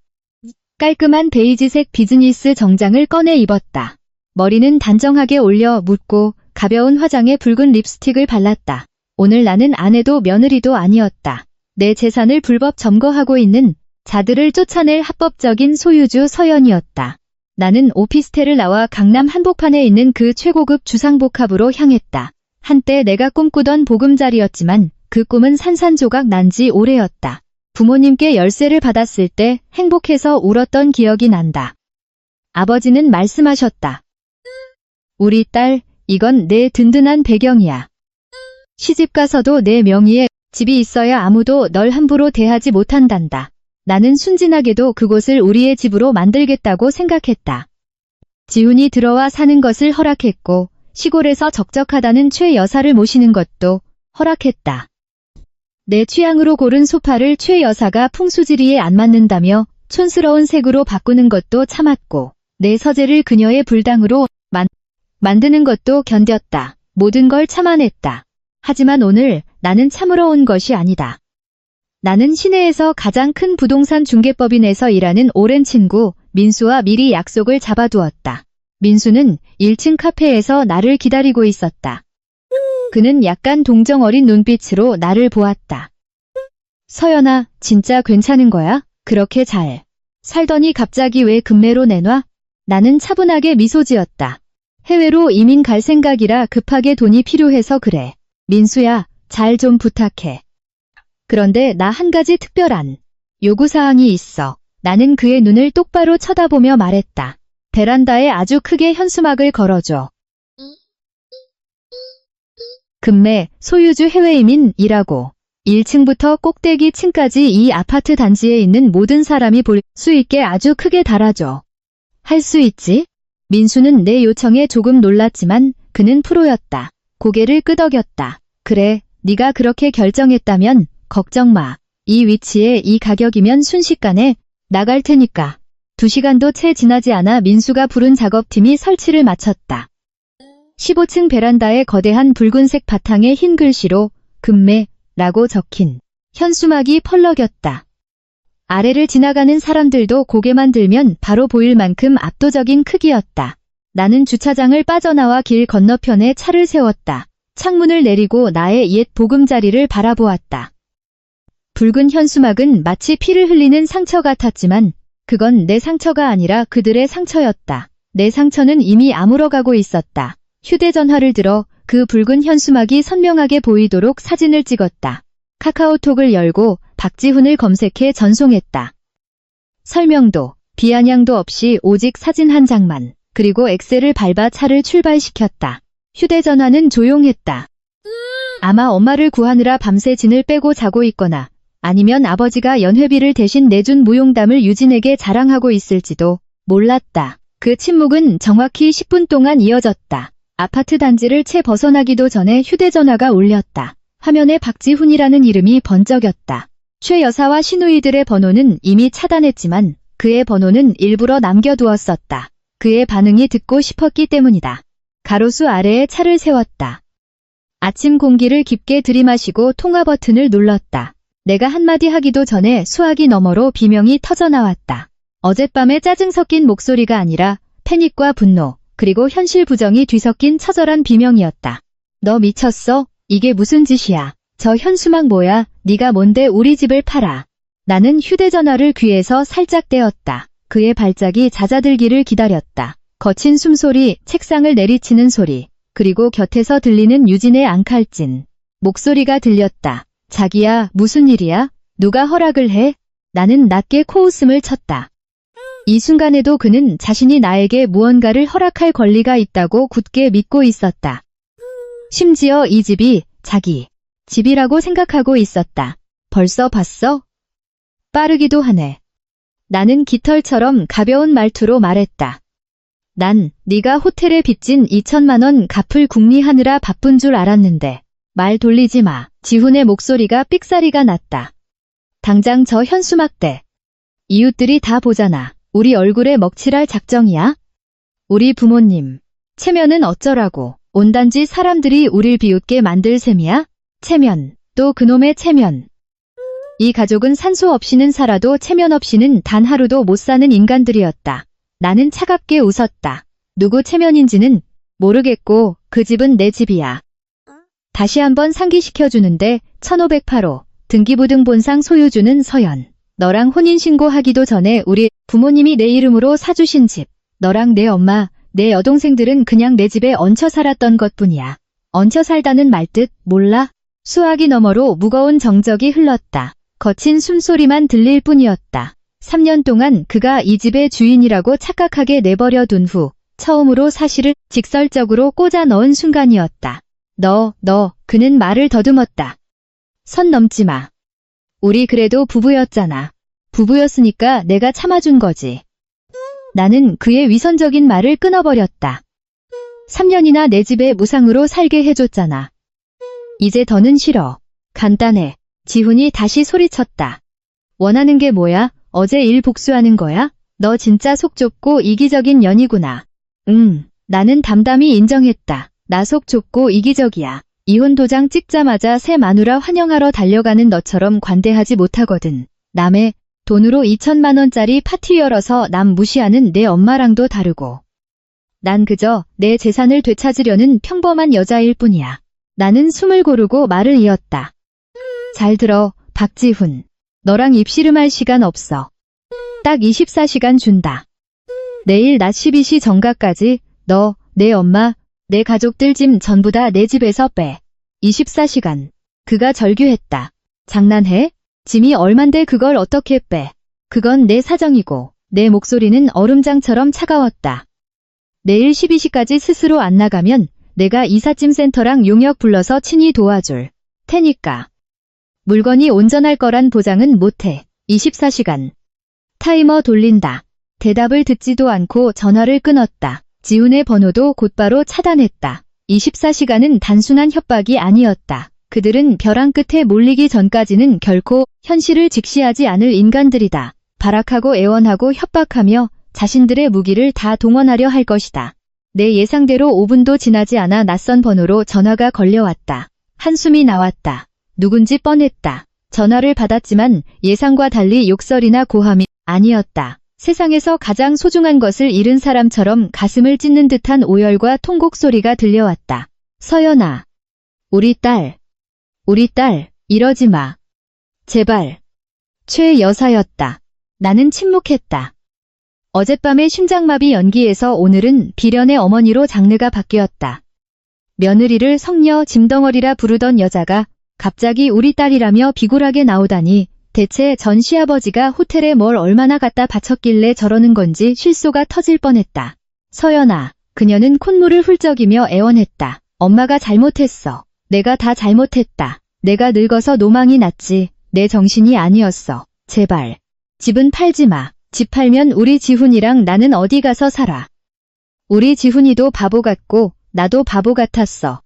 깔끔한 베이지색 비즈니스 정장을 꺼내 입었다. 머리는 단정하게 올려 묶고 가벼운 화장에 붉은 립스틱을 발랐다. 오늘 나는 아내도 며느리도 아니었다. 내 재산을 불법 점거하고 있는 자들을 쫓아낼 합법적인 소유주 서연이었다. 나는 오피스텔을 나와 강남 한복판에 있는 그 최고급 주상복합으로 향했다. 한때 내가 꿈꾸던 보금자리였지만 그 꿈은 산산조각 난 지 오래였다. 부모님께 열쇠를 받았을 때 행복해서 울었던 기억이 난다. 아버지는 말씀하셨다. 우리 딸, 이건 내 든든한 배경이야. 시집가서도 내 명의의 집이 있어야 아무도 널 함부로 대하지 못한단다. 나는 순진하게도 그곳을 우리의 집으로 만들겠다고 생각했다. 지훈이 들어와 사는 것을 허락했고 시골에서 적적하다는 최 여사를 모시는 것도 허락했다. 내 취향으로 고른 소파를 최 여사가 풍수지리에 안 맞는다며 촌스러운 색으로 바꾸는 것도 참았고 내 서재를 그녀의 불당으로 만드는 것도 견뎠다. 모든 걸 참아냈다. 하지만 오늘 나는 참으러 온 것이 아니다. 나는 시내에서 가장 큰 부동산 중개법인에서 일하는 오랜 친구 민수와 미리 약속을 잡아두었다. 민수는 1층 카페에서 나를 기다리고 있었다. 그는 약간 동정 어린 눈빛으로 나를 보았다. 서연아, 진짜 괜찮은 거야? 그렇게 잘 살더니 갑자기 왜 금매로 내놔? 나는 차분하게 미소 지었다. 해외로 이민 갈 생각이라 급하게 돈이 필요해서 그래. 민수야, 잘 좀 부탁해. 그런데 나 한 가지 특별한 요구사항이 있어. 나는 그의 눈을 똑바로 쳐다보며 말했다. 베란다에 아주 크게 현수막을 걸어줘. 금매, 소유주 해외이민이라고. 1층부터 꼭대기 층까지 이 아파트 단지에 있는 모든 사람이 볼 수 있게 아주 크게 달아줘. 할 수 있지? 민수는 내 요청에 조금 놀랐지만 그는 프로였다. 고개를 끄덕였다. 그래, 네가 그렇게 결정했다면 걱정 마. 이 위치에 이 가격이면 순식간에 나갈 테니까. 2시간도 채 지나지 않아 민수가 부른 작업팀이 설치를 마쳤다. 15층 베란다에 거대한 붉은색 바탕에 흰 글씨로 금매라고 적힌 현수막이 펄럭였다. 아래를 지나가는 사람들도 고개만 들면 바로 보일 만큼 압도적인 크기였다. 나는 주차장을 빠져나와 길 건너편에 차를 세웠다. 창문을 내리고 나의 옛 보금자리를 바라보았다. 붉은 현수막은 마치 피를 흘리는 상처 같았지만 그건 내 상처가 아니라 그들의 상처였다. 내 상처는 이미 아물어가고 있었다. 휴대전화를 들어 그 붉은 현수막이 선명하게 보이도록 사진을 찍었다. 카카오톡을 열고 박지훈을 검색해 전송했다. 설명도, 비아냥도 없이 오직 사진 한 장만. 그리고 엑셀을 밟아 차를 출발시켰다. 휴대전화는 조용했다. 아마 엄마를 구하느라 밤새 진을 빼고 자고 있거나 아니면 아버지가 연회비를 대신 내준 무용담을 유진에게 자랑하고 있을지도 몰랐다. 그 침묵은 정확히 10분 동안 이어졌다. 아파트 단지를 채 벗어나기도 전에 휴대전화가 울렸다. 화면에 박지훈이라는 이름이 번쩍였다. 최 여사와 시누이들의 번호는 이미 차단했지만 그의 번호는 일부러 남겨두었었다. 그의 반응이 듣고 싶었기 때문이다. 가로수 아래에 차를 세웠다. 아침 공기를 깊게 들이마시고 통화 버튼을 눌렀다. 내가 한마디 하기도 전에 수화기 너머로 비명이 터져나왔다. 어젯밤의 짜증 섞인 목소리가 아니라 패닉과 분노, 그리고 현실 부정이 뒤섞인 처절한 비명이었다. 너 미쳤어? 이게 무슨 짓이야? 저 현수막 뭐야? 네가 뭔데 우리 집을 팔아? 나는 휴대전화를 귀에서 살짝 떼었다. 그의 발작이 잦아들기를 기다렸다. 거친 숨소리, 책상을 내리치는 소리, 그리고 곁에서 들리는 유진의 앙칼진 목소리가 들렸다. 자기야, 무슨 일이야? 누가 허락을 해? 나는 낮게 코웃음을 쳤다. 이 순간에도 그는 자신이 나에게 무언가를 허락할 권리가 있다고 굳게 믿고 있었다. 심지어 이 집이 자기 집이라고 생각하고 있었다. 벌써 봤어? 빠르기도 하네. 나는 깃털처럼 가벼운 말투로 말했다. 난 네가 호텔에 빚진 2천만 원 갚을 궁리하느라 바쁜 줄 알았는데. 말 돌리지 마. 지훈의 목소리가 삑사리가 났다. 당장 저 현수막 대. 이웃들이 다 보잖아. 우리 얼굴에 먹칠할 작정이야? 우리 부모님. 체면은 어쩌라고. 온 단지 사람들이 우릴 비웃게 만들 셈이야? 체면. 또 그놈의 체면. 이 가족은 산소 없이는 살아도 체면 없이는 단 하루도 못 사는 인간들이었다. 나는 차갑게 웃었다. 누구 체면인지는 모르겠고 그 집은 내 집이야. 다시 한번 상기시켜주는데 1508호 등기부등본상 소유주는 서연. 너랑 혼인신고하기도 전에 우리 부모님이 내 이름으로 사주신 집. 너랑 내 엄마, 내 여동생들은 그냥 내 집에 얹혀 살았던 것뿐이야. 얹혀 살다는 말 뜻 몰라? 수화기 너머로 무거운 정적이 흘렀다. 거친 숨소리만 들릴 뿐이었다. 3년 동안 그가 이 집의 주인이라고 착각하게 내버려 둔 후 처음으로 사실을 직설적으로 꽂아 넣은 순간이었다. 너, 그는 말을 더듬었다. 선 넘지 마. 우리 그래도 부부였잖아. 부부였으니까 내가 참아준 거지. 나는 그의 위선적인 말을 끊어버렸다. 3년이나 내 집에 무상으로 살게 해줬잖아. 이제 더는 싫어. 간단해. 지훈이 다시 소리쳤다. 원하는 게 뭐야? 어제 일 복수하는 거야? 너 진짜 속 좁고 이기적인 년이구나. 나는 담담히 인정했다. 나 속 좁고 이기적이야. 이혼 도장 찍자마자 새 마누라 환영하러 달려가는 너처럼 관대하지 못하거든. 남의 돈으로 2천만 원짜리 파티 열어서 남 무시하는 내 엄마랑도 다르고. 난 그저 내 재산을 되찾으려는 평범한 여자일 뿐이야. 나는 숨을 고르고 말을 이었다. 잘 들어, 박지훈. 너랑 입씨름할 시간 없어. 딱 24시간 준다. 내일 낮 12시 정각까지 너, 내 엄마, 내 가족들 짐 전부 다 내 집에서 빼. 24시간. 그가 절규했다. 장난해? 짐이 얼만데 그걸 어떻게 빼. 그건 내 사정이고. 내 목소리는 얼음장처럼 차가웠다. 내일 12시까지 스스로 안 나가면 내가 이삿짐 센터랑 용역 불러서 친히 도와줄 테니까. 물건이 온전할 거란 보장은 못해. 24시간. 타이머 돌린다. 대답을 듣지도 않고 전화를 끊었다. 지훈의 번호도 곧바로 차단했다. 24시간은 단순한 협박이 아니었다. 그들은 벼랑 끝에 몰리기 전까지는 결코 현실을 직시하지 않을 인간들이다. 발악하고 애원하고 협박하며 자신들의 무기를 다 동원하려 할 것이다. 내 예상대로 5분도 지나지 않아 낯선 번호로 전화가 걸려왔다. 한숨이 나왔다. 누군지 뻔했다. 전화를 받았지만 예상과 달리 욕설이나 고함이 아니었다. 세상에서 가장 소중한 것을 잃은 사람처럼 가슴을 찢는 듯한 오열과 통곡 소리가 들려왔다. 서연아. 우리 딸, 이러지 마. 제발. 최 여사였다. 나는 침묵했다. 어젯밤의 심장마비 연기에서 오늘은 비련의 어머니로 장르가 바뀌었다. 며느리를 성녀 짐덩어리라 부르던 여자가 갑자기 우리 딸이라며 비굴하게 나오다니 대체 전 시아버지가 호텔에 뭘 얼마나 갖다 바쳤길래 저러는 건지 실소가 터질 뻔했다. 서연아, 그녀는 콧물을 훌쩍이며 애원했다. 엄마가 잘못했어. 내가 다 잘못했다. 내가 늙어서 노망이 났지. 내 정신이 아니었어. 제발. 집은 팔지 마. 집 팔면 우리 지훈이랑 나는 어디 가서 살아. 우리 지훈이도 바보 같고 나도 바보 같았어.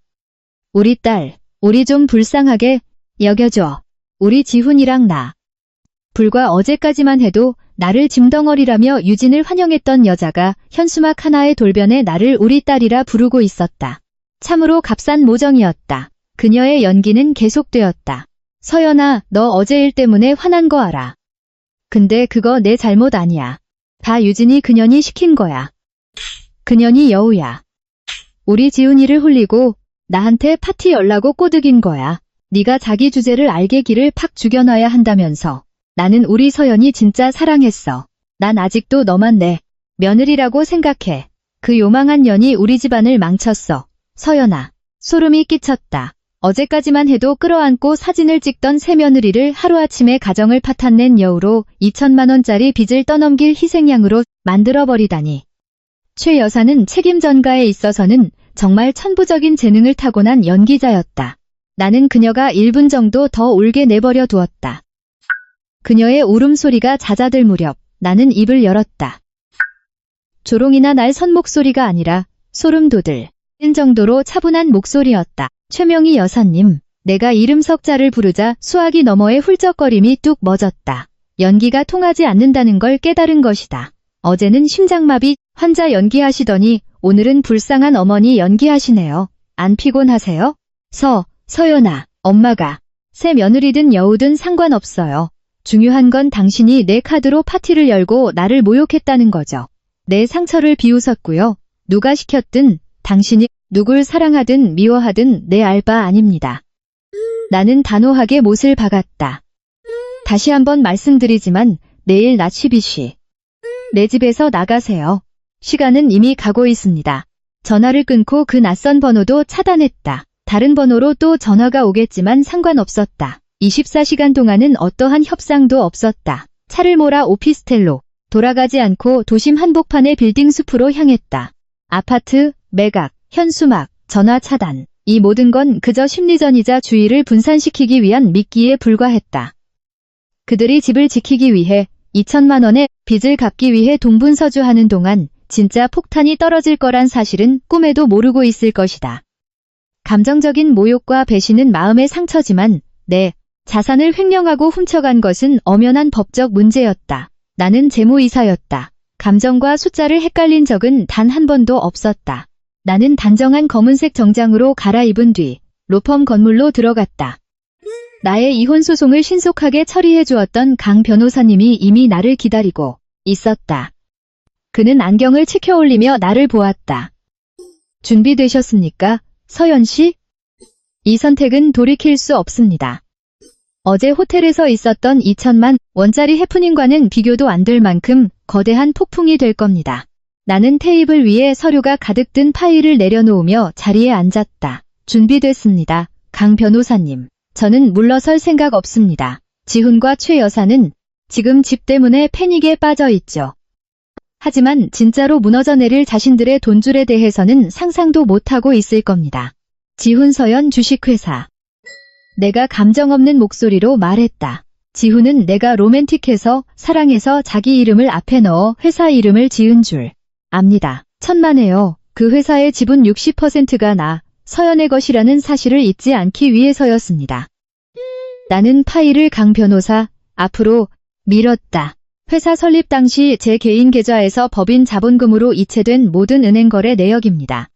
우리 딸, 우리 좀 불쌍하게 여겨줘. 우리 지훈이랑 나. 불과 어제까지만 해도 나를 짐덩어리라며 유진을 환영했던 여자가 현수막 하나의 돌변에 나를 우리 딸이라 부르고 있었다. 참으로 값싼 모정이었다. 그녀의 연기는 계속되었다. 서연아, 너 어제 일 때문에 화난 거 알아. 근데 그거 내 잘못 아니야. 다 유진이 그년이 시킨 거야. 그년이 여우야. 우리 지훈이를 홀리고 나한테 파티 열라고 꼬드긴 거야. 네가 자기 주제를 알게 기를 팍 죽여놔야 한다면서. 나는 우리 서연이 진짜 사랑했어. 난 아직도 너만 내 며느리라고 생각해. 그 요망한 년이 우리 집안을 망쳤어. 서연아. 소름이 끼쳤다. 어제까지만 해도 끌어안고 사진을 찍던 새며느리를 하루아침에 가정을 파탄낸 여우로 2천만 원짜리 빚을 떠넘길 희생양으로 만들어버리다니. 최 여사는 책임 전가에 있어서는 정말 천부적인 재능을 타고난 연기자였다. 나는 그녀가 1분 정도 더 울게 내버려 두었다. 그녀의 울음소리가 잦아들 무렵 나는 입을 열었다. 조롱이나 날 선 목소리가 아니라 소름 돋을 정도로 차분한 목소리였다. 최명희 여사님, 내가 이름 석자를 부르자 수화기 너머의 훌쩍거림이 뚝 멎었다. 연기가 통하지 않는다는 걸 깨달은 것이다. 어제는 심장마비 환자 연기하시더니 오늘은 불쌍한 어머니 연기하시네요. 안 피곤하세요? 서연아, 엄마가 새 며느리든 여우든 상관없어요. 중요한 건 당신이 내 카드로 파티를 열고 나를 모욕했다는 거죠. 내 상처를 비웃었고요. 누가 시켰든 당신이 누굴 사랑하든 미워하든 내 알 바 아닙니다. 나는 단호하게 못을 박았다. 다시 한번 말씀드리지만 내일 낮 12시. 내 집에서 나가세요. 시간은 이미 가고 있습니다. 전화를 끊고 그 낯선 번호도 차단했다. 다른 번호로 또 전화가 오겠지만 상관없었다. 24시간 동안은 어떠한 협상도 없었다. 차를 몰아 오피스텔로 돌아가지 않고 도심 한복판의 빌딩 숲으로 향했다. 아파트, 매각, 현수막, 전화 차단. 이 모든 건 그저 심리전이자 주의를 분산시키기 위한 미끼에 불과했다. 그들이 집을 지키기 위해 2천만 원의 빚을 갚기 위해 동분서주하는 동안 진짜 폭탄이 떨어질 거란 사실은 꿈에도 모르고 있을 것이다. 감정적인 모욕과 배신은 마음의 상처지만 내 자산을 횡령하고 훔쳐간 것은 엄연한 법적 문제였다. 나는 재무이사였다. 감정과 숫자를 헷갈린 적은 단 한 번도 없었다. 나는 단정한 검은색 정장으로 갈아입은 뒤 로펌 건물로 들어갔다. 나의 이혼 소송을 신속하게 처리해 주었던 강 변호사님이 이미 나를 기다리고 있었다. 그는 안경을 치켜 올리며 나를 보았다. 준비되셨습니까, 서연 씨? 이 선택은 돌이킬 수 없습니다. 어제 호텔에서 있었던 2천만 원짜리 해프닝과는 비교도 안 될 만큼 거대한 폭풍이 될 겁니다. 나는 테이블 위에 서류가 가득 든 파일을 내려놓으며 자리에 앉았다. 준비됐습니다, 강 변호사님. 저는 물러설 생각 없습니다. 지훈과 최 여사는 지금 집 때문에 패닉에 빠져 있죠. 하지만 진짜로 무너져 내릴 자신들의 돈줄에 대해서는 상상도 못하고 있을 겁니다. 지훈서연 주식회사. 내가 감정 없는 목소리로 말했다. 지훈은 내가 로맨틱해서 사랑해서 자기 이름을 앞에 넣어 회사 이름을 지은 줄 압니다. 천만에요. 그 회사의 지분 60%가 나, 서연의 것이라는 사실을 잊지 않기 위해서였습니다. 나는 파일을 강 변호사 앞으로 밀었다. 회사 설립 당시 제 개인 계좌에서 법인 자본금으로 이체된 모든 은행 거래 내역입니다.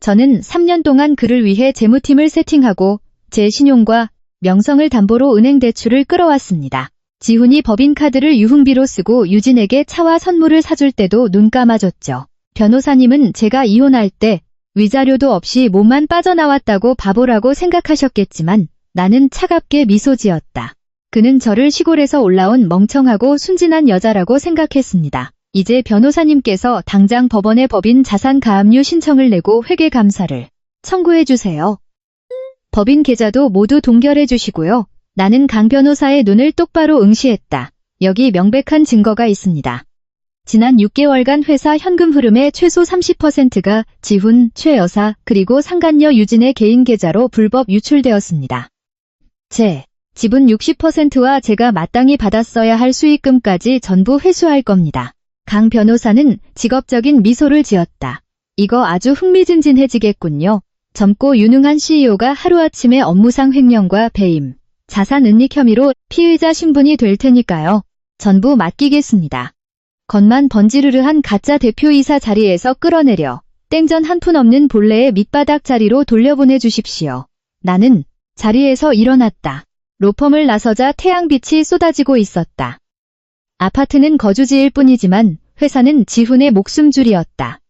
저는 3년 동안 그를 위해 재무팀을 세팅하고 제 신용과 명성을 담보로 은행 대출을 끌어왔습니다. 지훈이 법인카드를 유흥비로 쓰고 유진에게 차와 선물을 사줄 때도 눈 감아줬죠. 변호사님은 제가 이혼할 때 위자료도 없이 몸만 빠져나왔다고 바보라고 생각하셨겠지만 나는 차갑게 미소 지었다. 그는 저를 시골에서 올라온 멍청하고 순진한 여자라고 생각했습니다. 이제 변호사님께서 당장 법원에 법인 자산 가압류 신청을 내고 회계 감사를 청구해 주세요. 법인 계좌도 모두 동결해 주시고요. 나는 강 변호사의 눈을 똑바로 응시했다. 여기 명백한 증거가 있습니다. 지난 6개월간 회사 현금 흐름의 최소 30%가 지훈, 최 여사, 그리고 상간녀 유진의 개인 계좌로 불법 유출되었습니다. 제 지분 60%와 제가 마땅히 받았어야 할 수익금까지 전부 회수할 겁니다. 강 변호사는 직업적인 미소를 지었다. 이거 아주 흥미진진해지겠군요. 젊고 유능한 CEO가 하루아침에 업무상 횡령과 배임, 자산 은닉 혐의로 피의자 신분이 될 테니까요. 전부 맡기겠습니다. 겉만 번지르르한 가짜 대표이사 자리에서 끌어내려 땡전 한 푼 없는 본래의 밑바닥 자리로 돌려보내 주십시오. 나는 자리에서 일어났다. 로펌을 나서자 태양빛이 쏟아지고 있었다. 아파트는 거주지일 뿐이지만 회사는 지훈의 목숨줄이었다.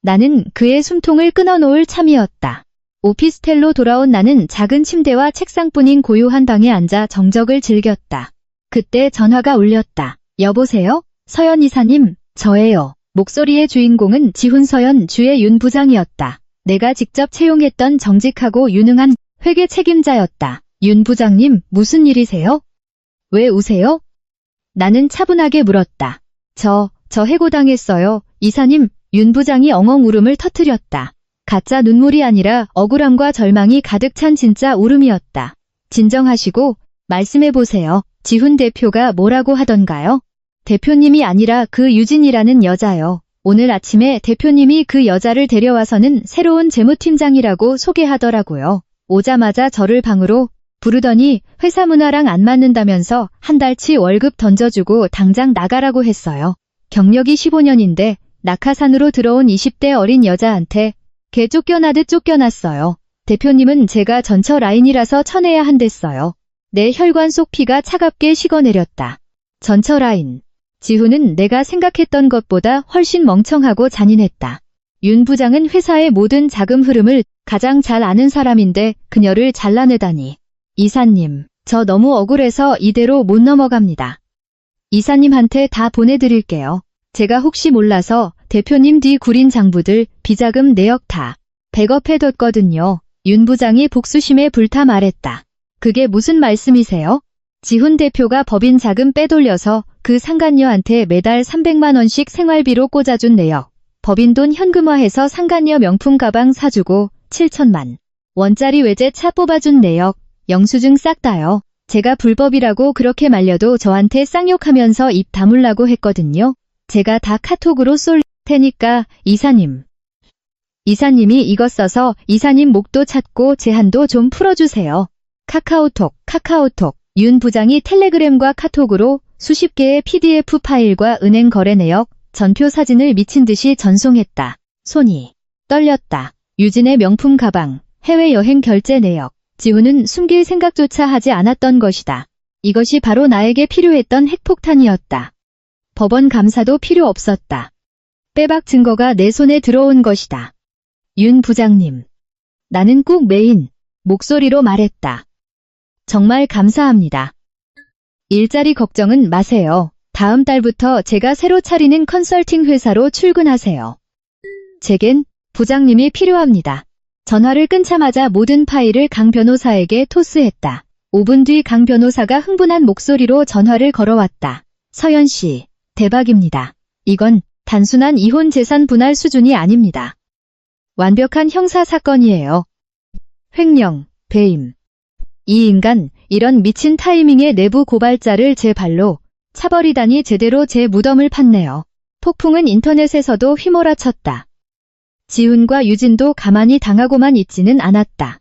나는 그의 숨통을 끊어놓을 참이었다. 오피스텔로 돌아온 나는 작은 침대와 책상뿐인 고요한 방에 앉아 정적을 즐겼다. 그때 전화가 울렸다. 여보세요? 서연 이사님, 저예요. 목소리의 주인공은 지훈서연 주의 윤 부장이었다. 내가 직접 채용했던 정직하고 유능한 회계 책임자였다. 윤 부장님, 무슨 일이세요? 왜 우세요? 나는 차분하게 물었다. 저 해고당했어요. 이사님, 윤 부장이 엉엉 울음을 터뜨렸다. 가짜 눈물이 아니라 억울함과 절망이 가득 찬 진짜 울음이었다. 진정하시고 말씀해보세요. 지훈 대표가 뭐라고 하던가요? 대표님이 아니라 그 유진이라는 여자요. 오늘 아침에 대표님이 그 여자를 데려와서는 새로운 재무팀장이라고 소개하더라고요. 오자마자 저를 방으로 부르더니 회사 문화랑 안 맞는다면서 한 달치 월급 던져주고 당장 나가라고 했어요. 경력이 15년인데 낙하산으로 들어온 20대 어린 여자한테 개 쫓겨나듯 쫓겨났어요. 대표님은 제가 전처 라인이라서 쳐내야 한댔어요. 내 혈관 속 피가 차갑게 식어내렸다. 전처 라인. 지훈은 내가 생각했던 것보다 훨씬 멍청하고 잔인했다. 윤 부장은 회사의 모든 자금 흐름을 가장 잘 아는 사람인데 그녀를 잘라내다니. 이사님, 저 너무 억울해서 이대로 못 넘어갑니다. 이사님한테 다 보내드릴게요. 제가 혹시 몰라서 대표님 뒤 구린 장부들, 비자금 내역 다 백업해뒀거든요. 윤 부장이 복수심에 불타 말했다. 그게 무슨 말씀이세요? 지훈 대표가 법인 자금 빼돌려서 그 상간녀한테 매달 300만 원씩 생활비로 꽂아준 내역. 법인 돈 현금화해서 상간녀 명품 가방 사주고 7천만 원짜리 외제차 뽑아준 내역. 영수증 싹 다요. 제가 불법이라고 그렇게 말려도 저한테 쌍욕하면서 입 다물라고 했거든요. 제가 다 카톡으로 쏠 테니까 이사님. 이사님이 이거 써서 이사님 목도 찾고 제한도 좀 풀어주세요. 카카오톡. 윤 부장이 텔레그램과 카톡으로 수십 개의 PDF 파일과 은행 거래 내역, 전표 사진을 미친 듯이 전송했다. 손이 떨렸다. 유진의 명품 가방, 해외여행 결제 내역. 지훈은 숨길 생각조차 하지 않았던 것이다. 이것이 바로 나에게 필요했던 핵폭탄이었다. 법원 감사도 필요 없었다. 빼박 증거가 내 손에 들어온 것이다. 윤 부장님. 나는 꼭 메인 목소리로 말했다. 정말 감사합니다. 일자리 걱정은 마세요. 다음 달부터 제가 새로 차리는 컨설팅 회사로 출근하세요. 제겐 부장님이 필요합니다. 전화를 끊자마자 모든 파일을 강 변호사에게 토스했다. 5분 뒤 강 변호사가 흥분한 목소리로 전화를 걸어왔다. 서연 씨, 대박입니다. 이건 단순한 이혼 재산 분할 수준이 아닙니다. 완벽한 형사 사건이에요. 횡령, 배임. 이 인간, 이런 미친 타이밍에 내부 고발자를 제 발로 차버리다니 제대로 제 무덤을 팠네요. 폭풍은 인터넷에서도 휘몰아쳤다. 지훈과 유진도 가만히 당하고만 있지는 않았다.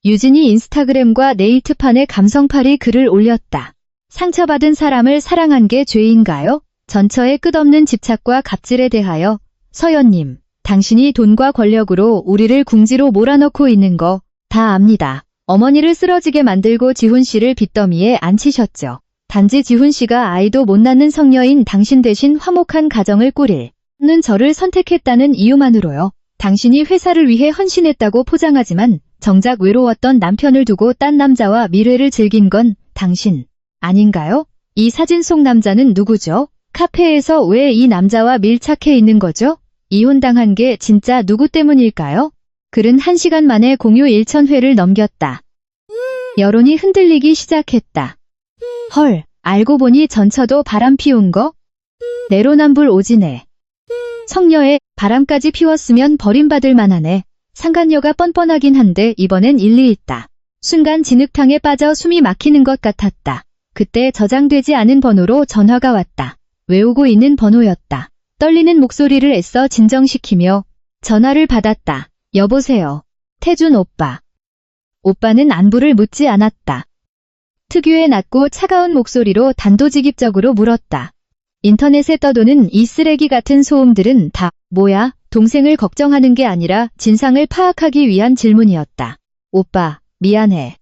유진이 인스타그램과 네이트판에 감성팔이 글을 올렸다. 상처받은 사람을 사랑한 게 죄인가요? 전처의 끝없는 집착과 갑질에 대하여 서연님, 당신이 돈과 권력으로 우리를 궁지로 몰아넣고 있는 거 다 압니다. 어머니를 쓰러지게 만들고 지훈 씨를 빚더미에 앉히셨죠. 단지 지훈 씨가 아이도 못 낳는 성녀인 당신 대신 화목한 가정을 꾸릴 는 저를 선택했다는 이유만으로요. 당신이 회사를 위해 헌신했다고 포장하지만 정작 외로웠던 남편을 두고 딴 남자와 미래를 즐긴 건 당신 아닌가요? 이 사진 속 남자는 누구죠? 카페에서 왜 이 남자와 밀착해 있는 거죠? 이혼당한 게 진짜 누구 때문일까요? 글은 1시간 만에 공유 1,000회를 넘겼다. 여론이 흔들리기 시작했다. 헐, 알고 보니 전처도 바람 피운 거? 내로남불 오지네. 성녀의 바람까지 피웠으면 버림받을 만하네. 상간녀가 뻔뻔하긴 한데 이번엔 일리 있다. 순간 진흙탕에 빠져 숨이 막히는 것 같았다. 그때 저장되지 않은 번호로 전화가 왔다. 외우고 있는 번호였다. 떨리는 목소리를 애써 진정시키며 전화를 받았다. 여보세요. 태준 오빠. 오빠는 안부를 묻지 않았다. 특유의 낮고 차가운 목소리로 단도직입적으로 물었다. 인터넷에 떠도는 이 쓰레기 같은 소음들은 다 뭐야? 동생을 걱정하는 게 아니라 진상을 파악하기 위한 질문이었다. 오빠, 미안해.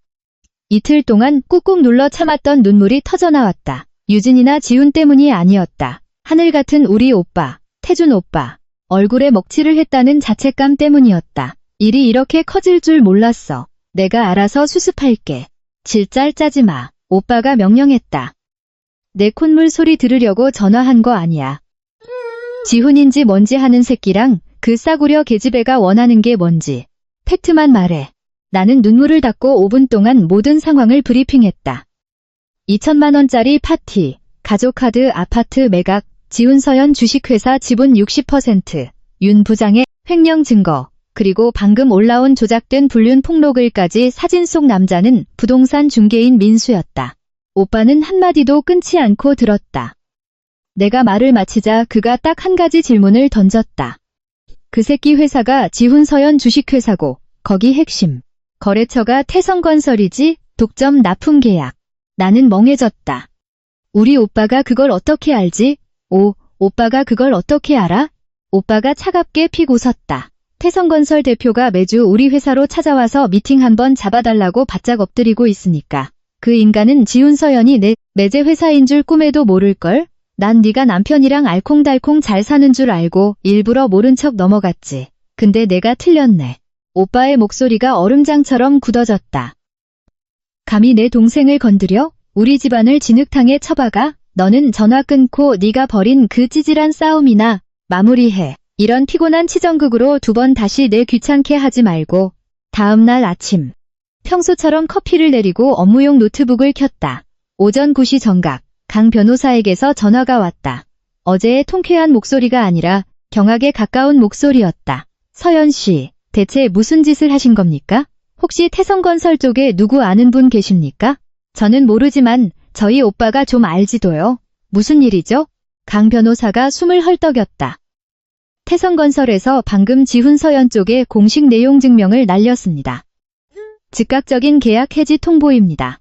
이틀 동안 꾹꾹 눌러 참았던 눈물이 터져나왔다. 유진이나 지훈 때문이 아니었다. 하늘 같은 우리 오빠, 태준 오빠. 얼굴에 먹칠을 했다는 자책감 때문이었다. 일이 이렇게 커질 줄 몰랐어. 내가 알아서 수습할게. 질짤 짜지 마. 오빠가 명령했다. 내 콧물 소리 들으려고 전화한 거 아니야. 지훈인지 뭔지 하는 새끼랑 그 싸구려 계집애가 원하는 게 뭔지. 팩트만 말해. 나는 눈물을 닦고 5분 동안 모든 상황을 브리핑했다. 2천만 원짜리 파티, 가족카드 아파트 매각, 지훈 서연 주식회사 지분 60%, 윤 부장의 횡령 증거, 그리고 방금 올라온 조작된 불륜 폭로글까지. 사진 속 남자는 부동산 중개인 민수였다. 오빠는 한마디도 끊지 않고 들었다. 내가 말을 마치자 그가 딱 한 가지 질문을 던졌다. 그 새끼 회사가 지훈 서연 주식회사고 거기 핵심 거래처가 태성건설이지? 독점 납품 계약. 나는 멍해졌다. 우리 오빠가 그걸 어떻게 알지? 오빠가 그걸 어떻게 알아? 오빠가 차갑게 픽 웃었다. 태성건설 대표가 매주 우리 회사로 찾아와서 미팅 한번 잡아달라고 바짝 엎드리고 있으니까. 그 인간은 지훈 서연이 내 매제 회사인 줄 꿈에도 모를걸? 난 네가 남편이랑 알콩달콩 잘 사는 줄 알고 일부러 모른 척 넘어갔지. 근데 내가 틀렸네. 오빠의 목소리가 얼음장처럼 굳어졌다. 감히 내 동생을 건드려? 우리 집안을 진흙탕에 쳐박아? 너는 전화 끊고 네가 벌인 그 찌질한 싸움이나 마무리해. 이런 피곤한 치정극으로 2번 다시 내 귀찮게 하지 말고. 다음날 아침. 평소처럼 커피를 내리고 업무용 노트북을 켰다. 오전 9시 정각. 강 변호사에게서 전화가 왔다. 어제의 통쾌한 목소리가 아니라 경악에 가까운 목소리였다. 서연 씨, 대체 무슨 짓을 하신 겁니까? 혹시 태성건설 쪽에 누구 아는 분 계십니까? 저는 모르지만 저희 오빠가 좀 알지도요. 무슨 일이죠? 강 변호사가 숨을 헐떡였다. 태성건설에서 방금 지훈 서연 쪽에 공식 내용 증명을 날렸습니다. 즉각적인 계약 해지 통보입니다.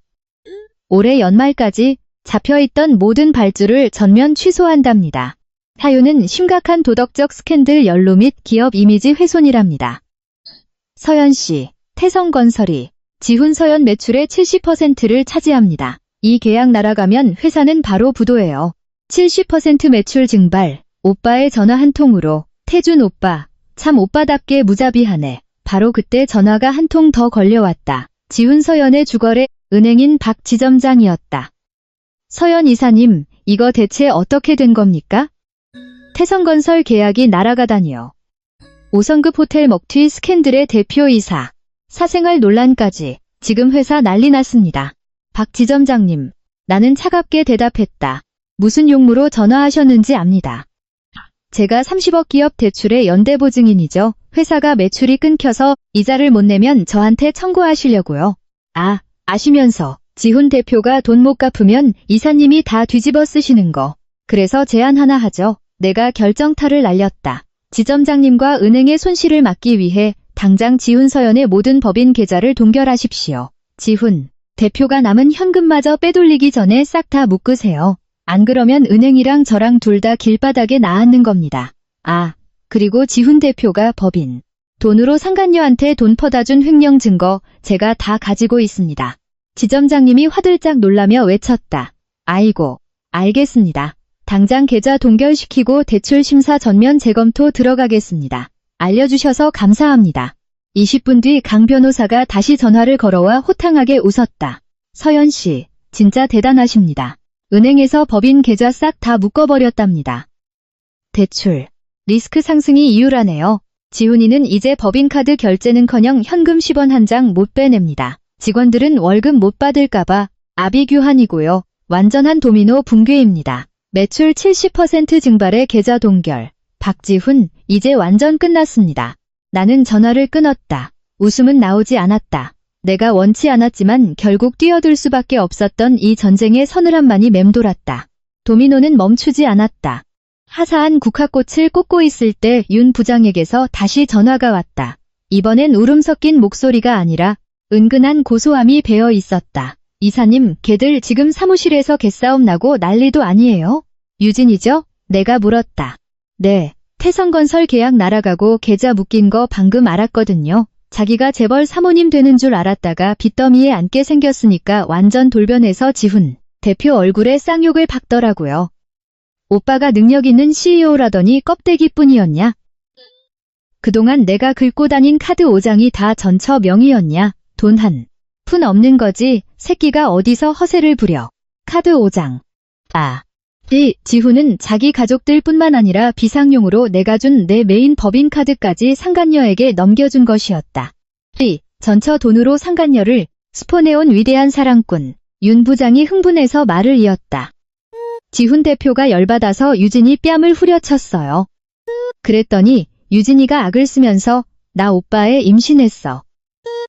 올해 연말까지 잡혀있던 모든 발주를 전면 취소한답니다. 사유는 심각한 도덕적 스캔들 연루 및 기업 이미지 훼손이랍니다. 서연 씨, 태성건설이 지훈 서연 매출의 70%를 차지합니다. 이 계약 날아가면 회사는 바로 부도예요. 70% 매출 증발. 오빠의 전화 한 통으로 태준 오빠, 참 오빠답게 무자비하네. 바로 그때 전화가 한 통 더 걸려왔다. 지훈 서연의 주거래 은행인 박 지점장이었다. 서연 이사님, 이거 대체 어떻게 된 겁니까? 태성건설 계약이 날아가다니요. 5성급 호텔 먹튀 스캔들의 대표이사. 사생활 논란까지. 지금 회사 난리 났습니다. 박 지점장님. 나는 차갑게 대답했다. 무슨 용무로 전화하셨는지 압니다. 제가 30억 기업 대출의 연대보증인이죠. 회사가 매출이 끊겨서 이자를 못 내면 저한테 청구하시려고요. 아, 아시면서 지훈 대표가 돈 못 갚으면 이사님이 다 뒤집어 쓰시는 거. 그래서 제안 하나 하죠. 내가 결정타를 날렸다. 지점장님과 은행의 손실을 막기 위해 당장 지훈 서연의 모든 법인 계좌를 동결하십시오. 지훈 대표가 남은 현금마저 빼돌리기 전에 싹 다 묶으세요. 안 그러면 은행이랑 저랑 둘 다 길바닥에 나앉는 겁니다. 아, 그리고 지훈 대표가 법인 돈으로 상간녀한테 돈 퍼다 준 횡령 증거 제가 다 가지고 있습니다. 지점장님이 화들짝 놀라며 외쳤다. 아이고, 알겠습니다. 당장 계좌 동결시키고 대출 심사 전면 재검토 들어가겠습니다. 알려주셔서 감사합니다. 20분 뒤 강 변호사가 다시 전화를 걸어와 호탕하게 웃었다. 서연 씨, 진짜 대단하십니다. 은행에서 법인 계좌 싹 다 묶어버렸답니다. 대출, 리스크 상승이 이유라네요. 지훈이는 이제 법인카드 결제는커녕 현금 10원 한 장 못 빼냅니다. 직원들은 월급 못 받을까봐 아비규환이고요. 완전한 도미노 붕괴입니다. 매출 70% 증발의 계좌 동결. 박지훈, 이제 완전 끝났습니다. 나는 전화를 끊었다. 웃음은 나오지 않았다. 내가 원치 않았지만 결국 뛰어들 수밖에 없었던 이 전쟁의 서늘함만이 맴돌았다. 도미노는 멈추지 않았다. 하사한 국화꽃을 꽂고 있을 때 윤 부장에게서 다시 전화가 왔다. 이번엔 울음 섞인 목소리가 아니라 은근한 고소함이 배어 있었다. 이사님, 걔들 지금 사무실에서 개싸움 나고 난리도 아니에요? 유진이죠? 내가 물었다. 네, 태성건설 계약 날아가고 계좌 묶인 거 방금 알았거든요. 자기가 재벌 사모님 되는 줄 알았다가 빚더미에 앉게 생겼으니까 완전 돌변해서 지훈 대표 얼굴에 쌍욕을 박더라고요. 오빠가 능력 있는 CEO라더니 껍데기뿐이었냐? 그동안 내가 긁고 다닌 카드 5장이 다 전처 명의였냐? 돈 한 푼 없는 거지, 새끼가 어디서 허세를 부려. 카드 5장. 아. 지훈은 자기 가족들 뿐만 아니라 비상용으로 내가 준 내 메인 법인카드까지 상간녀에게 넘겨준 것이었다. 전처 돈으로 상간녀를 스폰해온 위대한 사랑꾼. 윤 부장이 흥분해서 말을 이었다. 지훈 대표가 열받아서 유진이 뺨을 후려쳤어요. 그랬더니 유진이가 악을 쓰면서 나 오빠애 임신했어.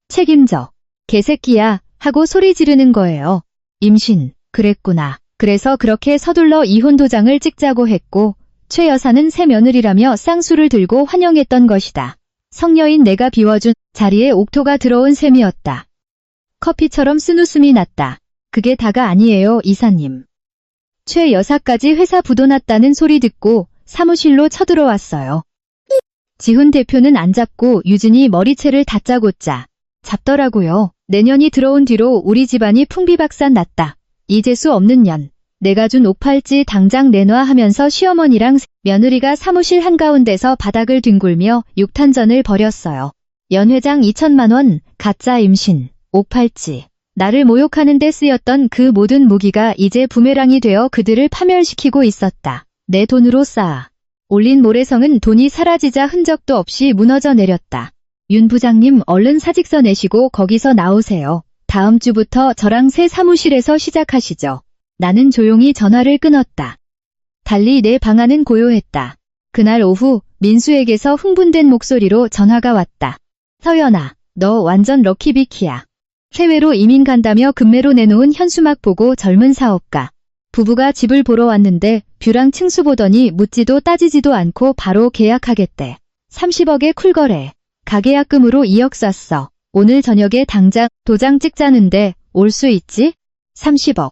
책임져. 개새끼야 하고 소리 지르는 거예요. 임신, 그랬구나. 그래서 그렇게 서둘러 이혼 도장을 찍자고 했고 최 여사는 새 며느리라며 쌍수를 들고 환영했던 것이다. 성녀인 내가 비워준 자리에 옥토가 들어온 셈이었다. 커피처럼 쓴웃음이 났다. 그게 다가 아니에요, 이사님. 최 여사까지 회사 부도났다는 소리 듣고 사무실로 쳐들어왔어요. 지훈 대표는 안 잡고 유진이 머리채를 다짜고짜 잡더라고요. 내년이 들어온 뒤로 우리 집안이 풍비박산 났다. 이재수 없는 년. 내가 준 옥팔찌 당장 내놔 하면서 시어머니랑 며느리가 사무실 한가운데서 바닥을 뒹굴며 육탄전을 벌였어요. 연회장 2천만 원, 가짜 임신, 옥팔찌. 나를 모욕하는 데 쓰였던 그 모든 무기가 이제 부메랑이 되어 그들을 파멸시키고 있었다. 내 돈으로 쌓아 올린 모래성은 돈이 사라지자 흔적도 없이 무너져 내렸다. 윤 부장님, 얼른 사직서 내시고 거기서 나오세요. 다음 주부터 저랑 새 사무실에서 시작하시죠. 나는 조용히 전화를 끊었다. 달리 내 방안은 고요했다. 그날 오후 민수에게서 흥분된 목소리로 전화가 왔다. 서연아, 너 완전 럭키비키야. 해외로 이민 간다며 금매로 내놓은 현수막 보고 젊은 사업가 부부가 집을 보러 왔는데 뷰랑 층수 보더니 묻지도 따지지도 않고 바로 계약하겠대. 30억의 쿨거래. 가계약금으로 2억 쐈어. 오늘 저녁에 당장 도장 찍자는데 올 수 있지? 30억.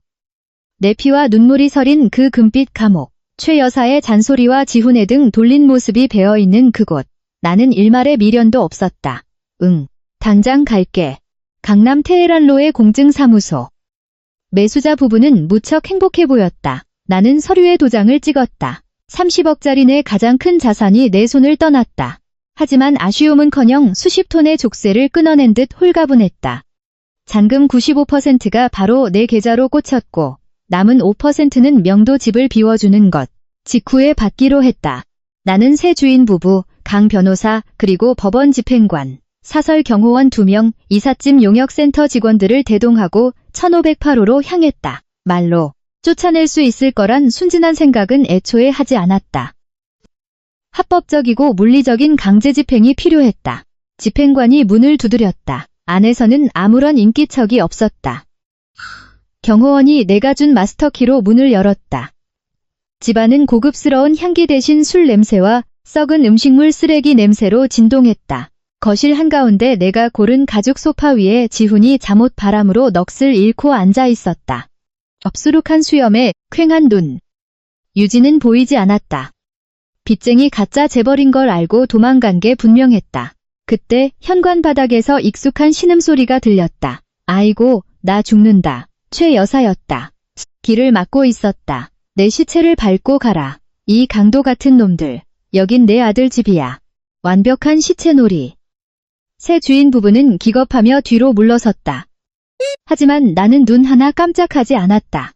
내 피와 눈물이 서린 그 금빛 감옥. 최 여사의 잔소리와 지훈의 등 돌린 모습이 배어있는 그곳. 나는 일말의 미련도 없었다. 응. 당장 갈게. 강남 테헤란로의 공증사무소. 매수자 부부는 무척 행복해 보였다. 나는 서류에 도장을 찍었다. 30억짜리 내 가장 큰 자산이 내 손을 떠났다. 하지만 아쉬움은커녕 수십 톤의 족쇄를 끊어낸 듯 홀가분했다. 잔금 95%가 바로 내 계좌로 꽂혔고 남은 5%는 명도 집을 비워주는 것. 직후에 받기로 했다. 나는 새 주인 부부, 강 변호사, 그리고 법원 집행관, 사설 경호원 2명, 이삿짐 용역센터 직원들을 대동하고 1508호로 향했다. 말로 쫓아낼 수 있을 거란 순진한 생각은 애초에 하지 않았다. 합법적이고 물리적인 강제 집행이 필요했다. 집행관이 문을 두드렸다. 안에서는 아무런 인기척이 없었다. 경호원이 내가 준 마스터키로 문을 열었다. 집안은 고급스러운 향기 대신 술 냄새와 썩은 음식물 쓰레기 냄새로 진동했다. 거실 한가운데 내가 고른 가죽 소파 위에 지훈이 잠옷 바람으로 넋을 잃고 앉아 있었다. 업수룩한 수염에 퀭한 눈. 유진은 보이지 않았다. 빚쟁이 가짜 재벌인 걸 알고 도망간 게 분명했다. 그때 현관 바닥에서 익숙한 신음소리가 들렸다. 아이고, 나 죽는다. 최 여사였다. 길을 막고 있었다. 내 시체를 밟고 가라. 이 강도 같은 놈들. 여긴 내 아들 집이야. 완벽한 시체놀이. 새 주인 부부는 기겁하며 뒤로 물러섰다. 하지만 나는 눈 하나 깜짝하지 않았다.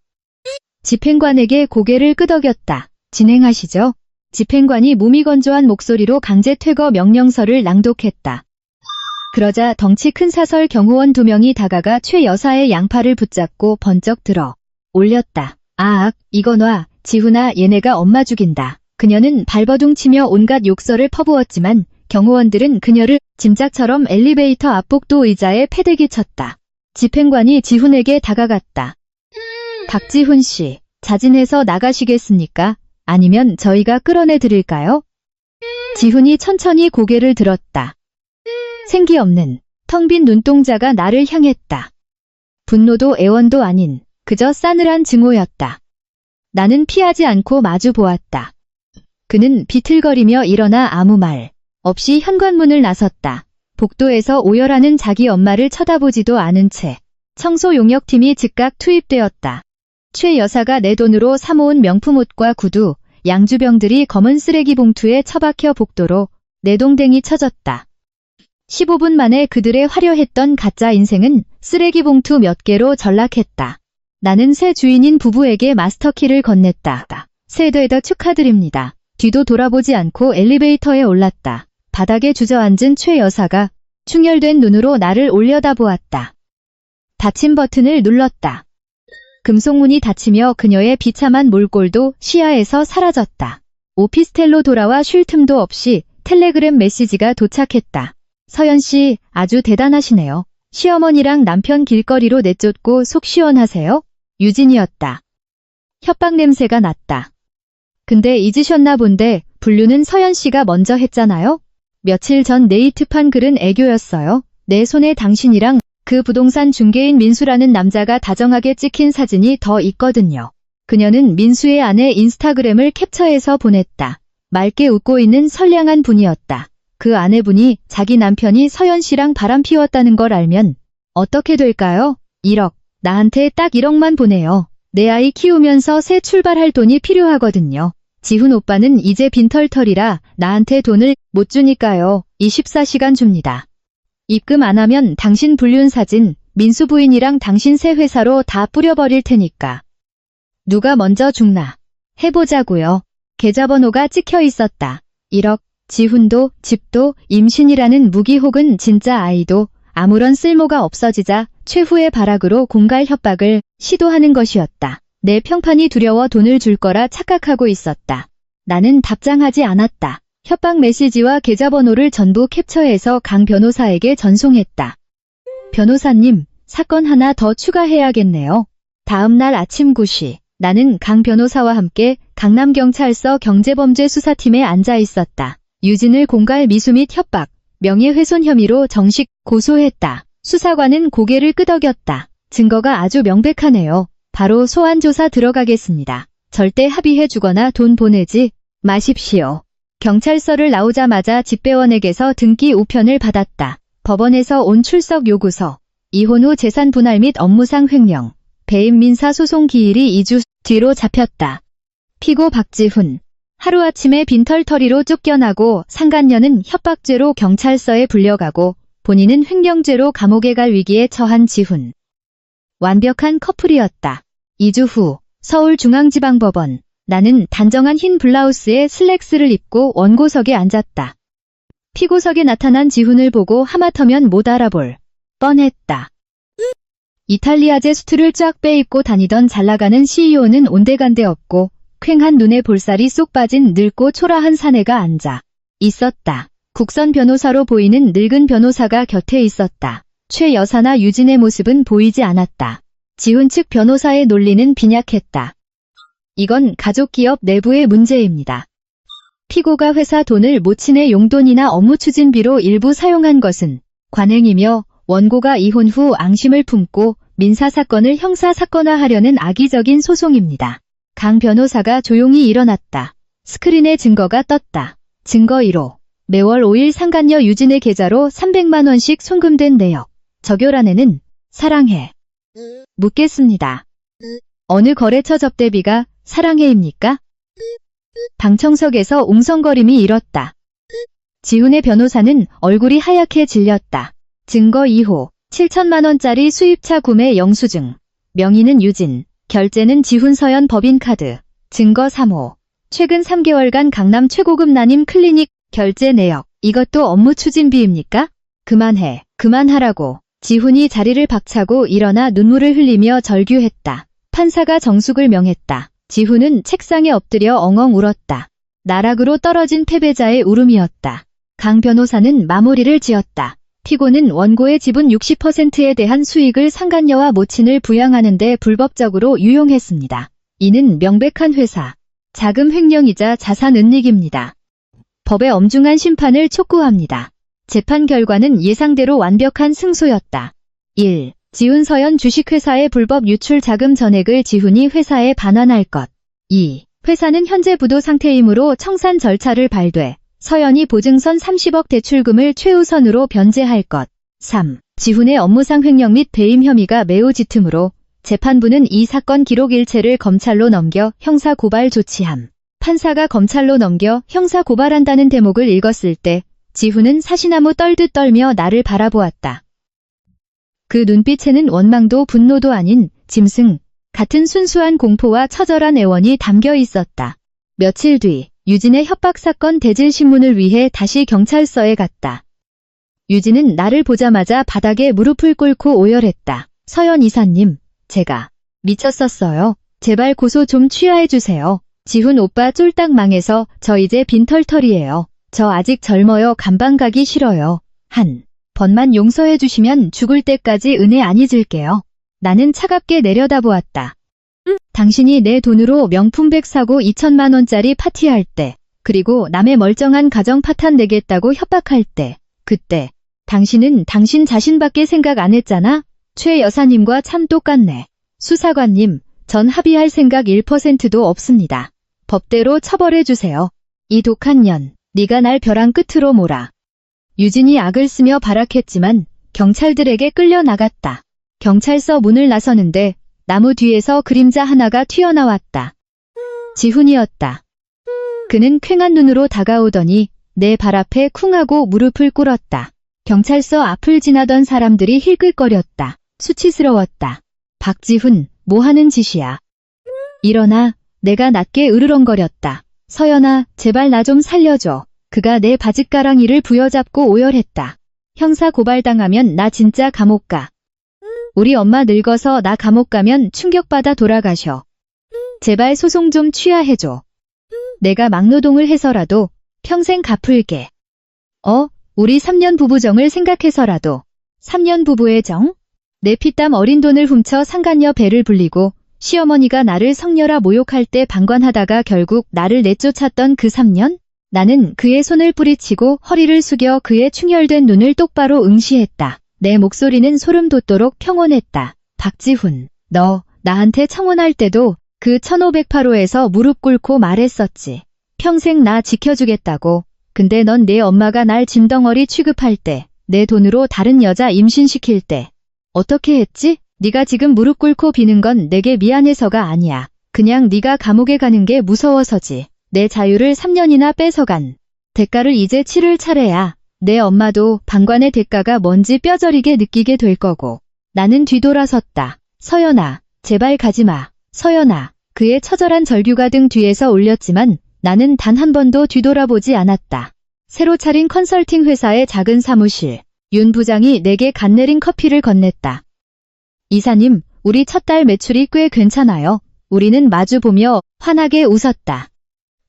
집행관에게 고개를 끄덕였다. 진행하시죠. 집행관이 무미건조한 목소리로 강제 퇴거 명령서를 낭독했다. 그러자 덩치 큰 사설 경호원 2명이 다가가 최 여사의 양팔을 붙잡고 번쩍 들어 올렸다. 아악, 이거 놔. 지훈아, 얘네가 엄마 죽인다. 그녀는 발버둥치며 온갖 욕설을 퍼부었지만 경호원들은 그녀를 짐짝처럼 엘리베이터 앞복도 의자에 패대기 쳤다. 집행관이 지훈에게 다가갔다. 박지훈 씨, 자진해서 나가시겠습니까? 아니면 저희가 끌어내 드릴까요? 지훈이 천천히 고개를 들었다. 생기 없는 텅 빈 눈동자가 나를 향했다. 분노도 애원도 아닌 그저 싸늘한 증오였다. 나는 피하지 않고 마주 보았다. 그는 비틀거리며 일어나 아무 말 없이 현관문을 나섰다. 복도에서 오열하는 자기 엄마를 쳐다보지도 않은 채 청소 용역팀이 즉각 투입되었다. 최 여사가 내 돈으로 사모은 명품 옷과 구두, 양주병들이 검은 쓰레기 봉투에 처박혀 복도로 내동댕이 쳐졌다. 15분 만에 그들의 화려했던 가짜 인생은 쓰레기 봉투 몇 개로 전락했다. 나는 새 주인인 부부에게 마스터키를 건넸다. 새되더 축하드립니다. 뒤도 돌아보지 않고 엘리베이터에 올랐다. 바닥에 주저앉은 최 여사가 충혈된 눈으로 나를 올려다보았다. 닫힘 버튼을 눌렀다. 금속문이 닫히며 그녀의 비참한 몰골도 시야에서 사라졌다. 오피스텔로 돌아와 쉴 틈도 없이 텔레그램 메시지가 도착했다. 서연 씨, 아주 대단하시네요. 시어머니랑 남편 길거리로 내쫓고 속 시원하세요? 유진이었다. 협박 냄새가 났다. 근데 잊으셨나 본데 분류는 서연 씨가 먼저 했잖아요? 며칠 전 네이트판 글은 애교였어요. 내 손에 당신이랑 그 부동산 중개인 민수라는 남자가 다정하게 찍힌 사진이 더 있거든요. 그녀는 민수의 아내 인스타그램을 캡처해서 보냈다. 맑게 웃고 있는 선량한 분이었다. 그 아내분이 자기 남편이 서연 씨랑 바람 피웠다는 걸 알면 어떻게 될까요? 1억. 나한테 딱 1억만 보내요. 내 아이 키우면서 새 출발할 돈이 필요하거든요. 지훈 오빠는 이제 빈털털이라 나한테 돈을 못 주니까요. 24시간 줍니다. 입금 안 하면 당신 불륜 사진, 민수 부인이랑 당신 새 회사로 다 뿌려버릴 테니까. 누가 먼저 죽나? 해보자고요. 계좌번호가 찍혀 있었다. 1억. 지훈도, 집도, 임신이라는 무기 혹은 진짜 아이도 아무런 쓸모가 없어지자 최후의 발악으로 공갈 협박을 시도하는 것이었다. 내 평판이 두려워 돈을 줄 거라 착각하고 있었다. 나는 답장하지 않았다. 협박 메시지와 계좌번호를 전부 캡처해서 강 변호사에게 전송했다. 변호사님, 사건 하나 더 추가해야겠네요. 다음 날 아침 9시, 나는 강 변호사와 함께 강남경찰서 경제범죄수사팀에 앉아 있었다. 유진을 공갈 미수 및 협박, 명예훼손 혐의로 정식 고소했다. 수사관은 고개를 끄덕였다. 증거가 아주 명백하네요. 바로 소환조사 들어가겠습니다. 절대 합의해주거나 돈 보내지 마십시오. 경찰서를 나오자마자 집배원에게서 등기 우편을 받았다. 법원에서 온 출석 요구서, 이혼 후 재산 분할 및 업무상 횡령, 배임 민사 소송 기일이 2주 뒤로 잡혔다. 피고 박지훈. 하루아침에 빈털터리로 쫓겨나고 상간녀는 협박죄로 경찰서에 불려가고 본인은 횡령죄로 감옥에 갈 위기에 처한 지훈. 완벽한 커플이었다. 2주 후 서울중앙지방법원. 나는 단정한 흰 블라우스에 슬랙스를 입고 원고석에 앉았다. 피고석에 나타난 지훈을 보고 하마터면 못 알아볼 뻔했다. 이탈리아제 수트를 쫙 빼입고 다니던 잘나가는 CEO는 온데간데 없고 퀭한 눈에 볼살이 쏙 빠진 늙고 초라한 사내가 앉아 있었다. 국선 변호사로 보이는 늙은 변호사가 곁에 있었다. 최 여사나 유진의 모습은 보이지 않았다. 지훈 측 변호사의 논리는 빈약했다. 이건 가족기업 내부의 문제입니다. 피고가 회사 돈을 모친의 용돈이나 업무 추진비로 일부 사용한 것은 관행이며 원고가 이혼 후 앙심을 품고 민사사건을 형사사건화하려는 악의적인 소송입니다. 강 변호사가 조용히 일어났다. 스크린에 증거가 떴다. 증거 1호. 매월 5일 상간녀 유진의 계좌로 300만 원씩 송금된 내역. 적요란에는 사랑해. 묻겠습니다. 어느 거래처 접대비가 사랑해입니까? 방청석에서 웅성거림이 일었다. 지훈의 변호사는 얼굴이 하얗게 질렸다. 증거 2호. 7천만 원짜리 수입차 구매 영수증. 명의는 유진. 결제는 지훈 서연 법인카드. 증거 3호. 최근 3개월간 강남 최고급 난임 클리닉 결제 내역. 이것도 업무 추진비입니까? 그만해. 그만하라고. 지훈이 자리를 박차고 일어나 눈물을 흘리며 절규했다. 판사가 정숙을 명했다. 지훈은 책상에 엎드려 엉엉 울었다. 나락으로 떨어진 패배자의 울음이었다. 강 변호사는 마무리를 지었다. 피고는 원고의 지분 60%에 대한 수익을 상간녀와 모친을 부양하는 데 불법적으로 유용했습니다. 이는 명백한 회사, 자금 횡령이자 자산 은닉입니다. 법의 엄중한 심판을 촉구합니다. 재판 결과는 예상대로 완벽한 승소였다. 1. 지훈 서연 주식회사의 불법 유출 자금 전액을 지훈이 회사에 반환할 것. 2. 회사는 현재 부도 상태이므로 청산 절차를 발돼 서연이 보증선 30억 대출금을 최우선으로 변제할 것. 3. 지훈의 업무상 횡령 및 배임 혐의가 매우 짙으므로 재판부는 이 사건 기록 일체를 검찰로 넘겨 형사 고발 조치함. 판사가 검찰로 넘겨 형사 고발한다는 대목을 읽었을 때 지훈은 사시나무 떨듯 떨며 나를 바라보았다. 그 눈빛에는 원망도 분노도 아닌 짐승 같은 순수한 공포와 처절한 애원이 담겨 있었다. 며칠 뒤 유진의 협박사건 대질신문을 위해 다시 경찰서에 갔다. 유진은 나를 보자마자 바닥에 무릎을 꿇고 오열했다. 서연 이사님, 제가 미쳤었어요. 제발 고소 좀 취하해주세요. 지훈 오빠 쫄딱 망해서 저 이제 빈털털이에요. 저 아직 젊어요. 감방 가기 싫어요. 한 번만 용서해주시면 죽을 때까지 은혜 안 잊을게요. 나는 차갑게 내려다보았다. 당신이 내 돈으로 명품백 사고 2천만 원짜리 파티할 때, 그리고 남의 멀쩡한 가정 파탄 내겠다고 협박할 때, 그때 당신은 당신 자신밖에 생각 안 했잖아? 최 여사님과 참 똑같네. 수사관님, 전 합의할 생각 1%도 없습니다. 법대로 처벌해주세요. 이 독한 년, 네가 날 벼랑 끝으로 몰아. 유진이 악을 쓰며 발악했지만 경찰들에게 끌려 나갔다. 경찰서 문을 나서는데 나무 뒤에서 그림자 하나가 튀어나왔다. 지훈이었다. 그는 퀭한 눈으로 다가오더니 내 발 앞에 쿵 하고 무릎을 꿇었다. 경찰서 앞을 지나던 사람들이 힐끗거렸다. 수치스러웠다. 박지훈, 뭐 하는 짓이야. 일어나. 내가 낮게 으르렁거렸다. 서연아, 제발 나 좀 살려줘. 그가 내 바짓가랑이를 부여잡고 오열했다. 형사 고발당하면 나 진짜 감옥 가. 우리 엄마 늙어서 나 감옥 가면 충격받아 돌아가셔. 제발 소송 좀 취하해줘. 내가 막노동을 해서라도 평생 갚을게. 우리 3년 부부정을 생각해서라도. 3년 부부의 정? 내 피땀 어린 돈을 훔쳐 상간녀 배를 불리고 시어머니가 나를 성녀라 모욕할 때 방관하다가 결국 나를 내쫓았던 그 3년? 나는 그의 손을 뿌리치고 허리를 숙여 그의 충혈된 눈을 똑바로 응시했다. 내 목소리는 소름 돋도록 평온했다. 박지훈, 너 나한테 청혼할 때도 그 1508호에서 무릎 꿇고 말했었지. 평생 나 지켜주겠다고. 근데 넌 내 엄마가 날 짐덩어리 취급할 때, 내 돈으로 다른 여자 임신시킬 때 어떻게 했지? 네가 지금 무릎 꿇고 비는 건 내게 미안해서가 아니야. 그냥 네가 감옥에 가는 게 무서워서지. 내 자유를 3년이나 뺏어간 대가를 이제 치를 차례야. 내 엄마도 방관의 대가가 뭔지 뼈저리게 느끼게 될 거고. 나는 뒤돌아섰다. 서연아, 제발 가지마. 서연아. 그의 처절한 절규가 등 뒤에서 울렸지만 나는 단 한 번도 뒤돌아보지 않았다. 새로 차린 컨설팅 회사의 작은 사무실. 윤 부장이 내게 갓 내린 커피를 건넸다. 이사님, 우리 첫 달 매출이 꽤 괜찮아요. 우리는 마주보며 환하게 웃었다.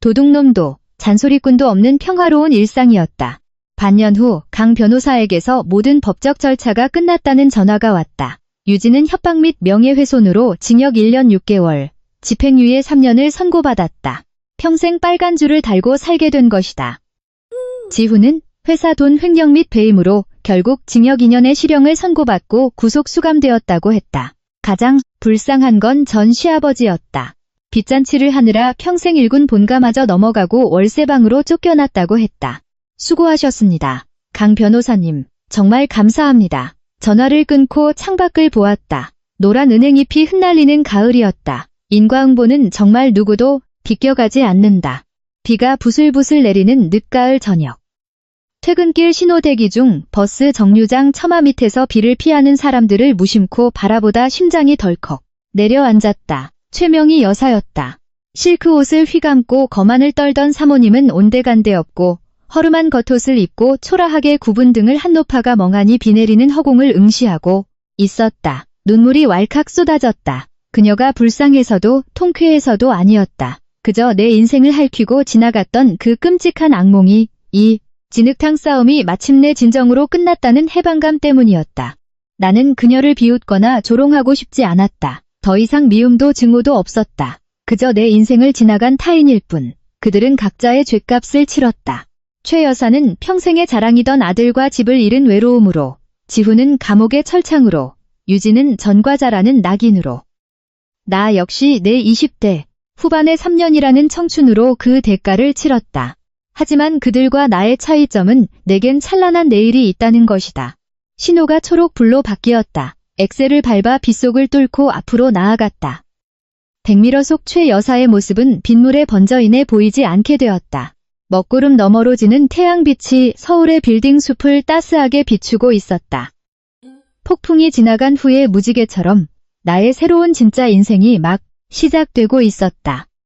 도둑놈도 잔소리꾼도 없는 평화로운 일상이었다. 반년 후 강 변호사에게서 모든 법적 절차가 끝났다는 전화가 왔다. 유진은 협박 및 명예훼손으로 징역 1년 6개월, 집행유예 3년을 선고받았다. 평생 빨간 줄을 달고 살게 된 것이다. 지후는 회사 돈 횡령 및 배임으로 결국 징역 2년의 실형을 선고받고 구속 수감되었다고 했다. 가장 불쌍한 건 전 시아버지였다. 빚잔치를 하느라 평생 일군 본가마저 넘어가고 월세방으로 쫓겨났다고 했다. 수고하셨습니다. 강 변호사님, 정말 감사합니다. 전화를 끊고 창밖을 보았다. 노란 은행잎이 흩날리는 가을이었다. 인과응보는 정말 누구도 비껴가지 않는다. 비가 부슬부슬 내리는 늦가을 저녁. 퇴근길 신호대기 중 버스 정류장 처마 밑에서 비를 피하는 사람들을 무심코 바라보다 심장이 덜컥 내려앉았다. 최명희 여사였다. 실크 옷을 휘감고 거만을 떨던 사모님은 온데간데 없고 허름한 겉옷을 입고 초라하게 굽은 등을 한노파가 멍하니 비 내리는 허공을 응시하고 있었다. 눈물이 왈칵 쏟아졌다. 그녀가 불쌍해서도 통쾌해서도 아니었다. 그저 내 인생을 핥히고 지나갔던 그 끔찍한 악몽이, 이 진흙탕 싸움이 마침내 진정으로 끝났다는 해방감 때문이었다. 나는 그녀를 비웃거나 조롱하고 싶지 않았다. 더 이상 미움도 증오도 없었다. 그저 내 인생을 지나간 타인일 뿐. 그들은 각자의 죗값을 치렀다. 최 여사는 평생의 자랑이던 아들과 집을 잃은 외로움으로, 지후는 감옥의 철창으로, 유진은 전과자라는 낙인으로. 나 역시 내 20대 후반의 3년이라는 청춘으로 그 대가를 치렀다. 하지만 그들과 나의 차이점은 내겐 찬란한 내일이 있다는 것이다. 신호가 초록불로 바뀌었다. 엑셀을 밟아 빗속을 뚫고 앞으로 나아갔다. 백미러 속 최 여사의 모습은 빗물에 번져인해 보이지 않게 되었다. 먹구름 너머로 지는 태양빛이 서울의 빌딩 숲을 따스하게 비추고 있었다. 폭풍이 지나간 후의 무지개처럼 나의 새로운 진짜 인생이 막 시작되고 있었다.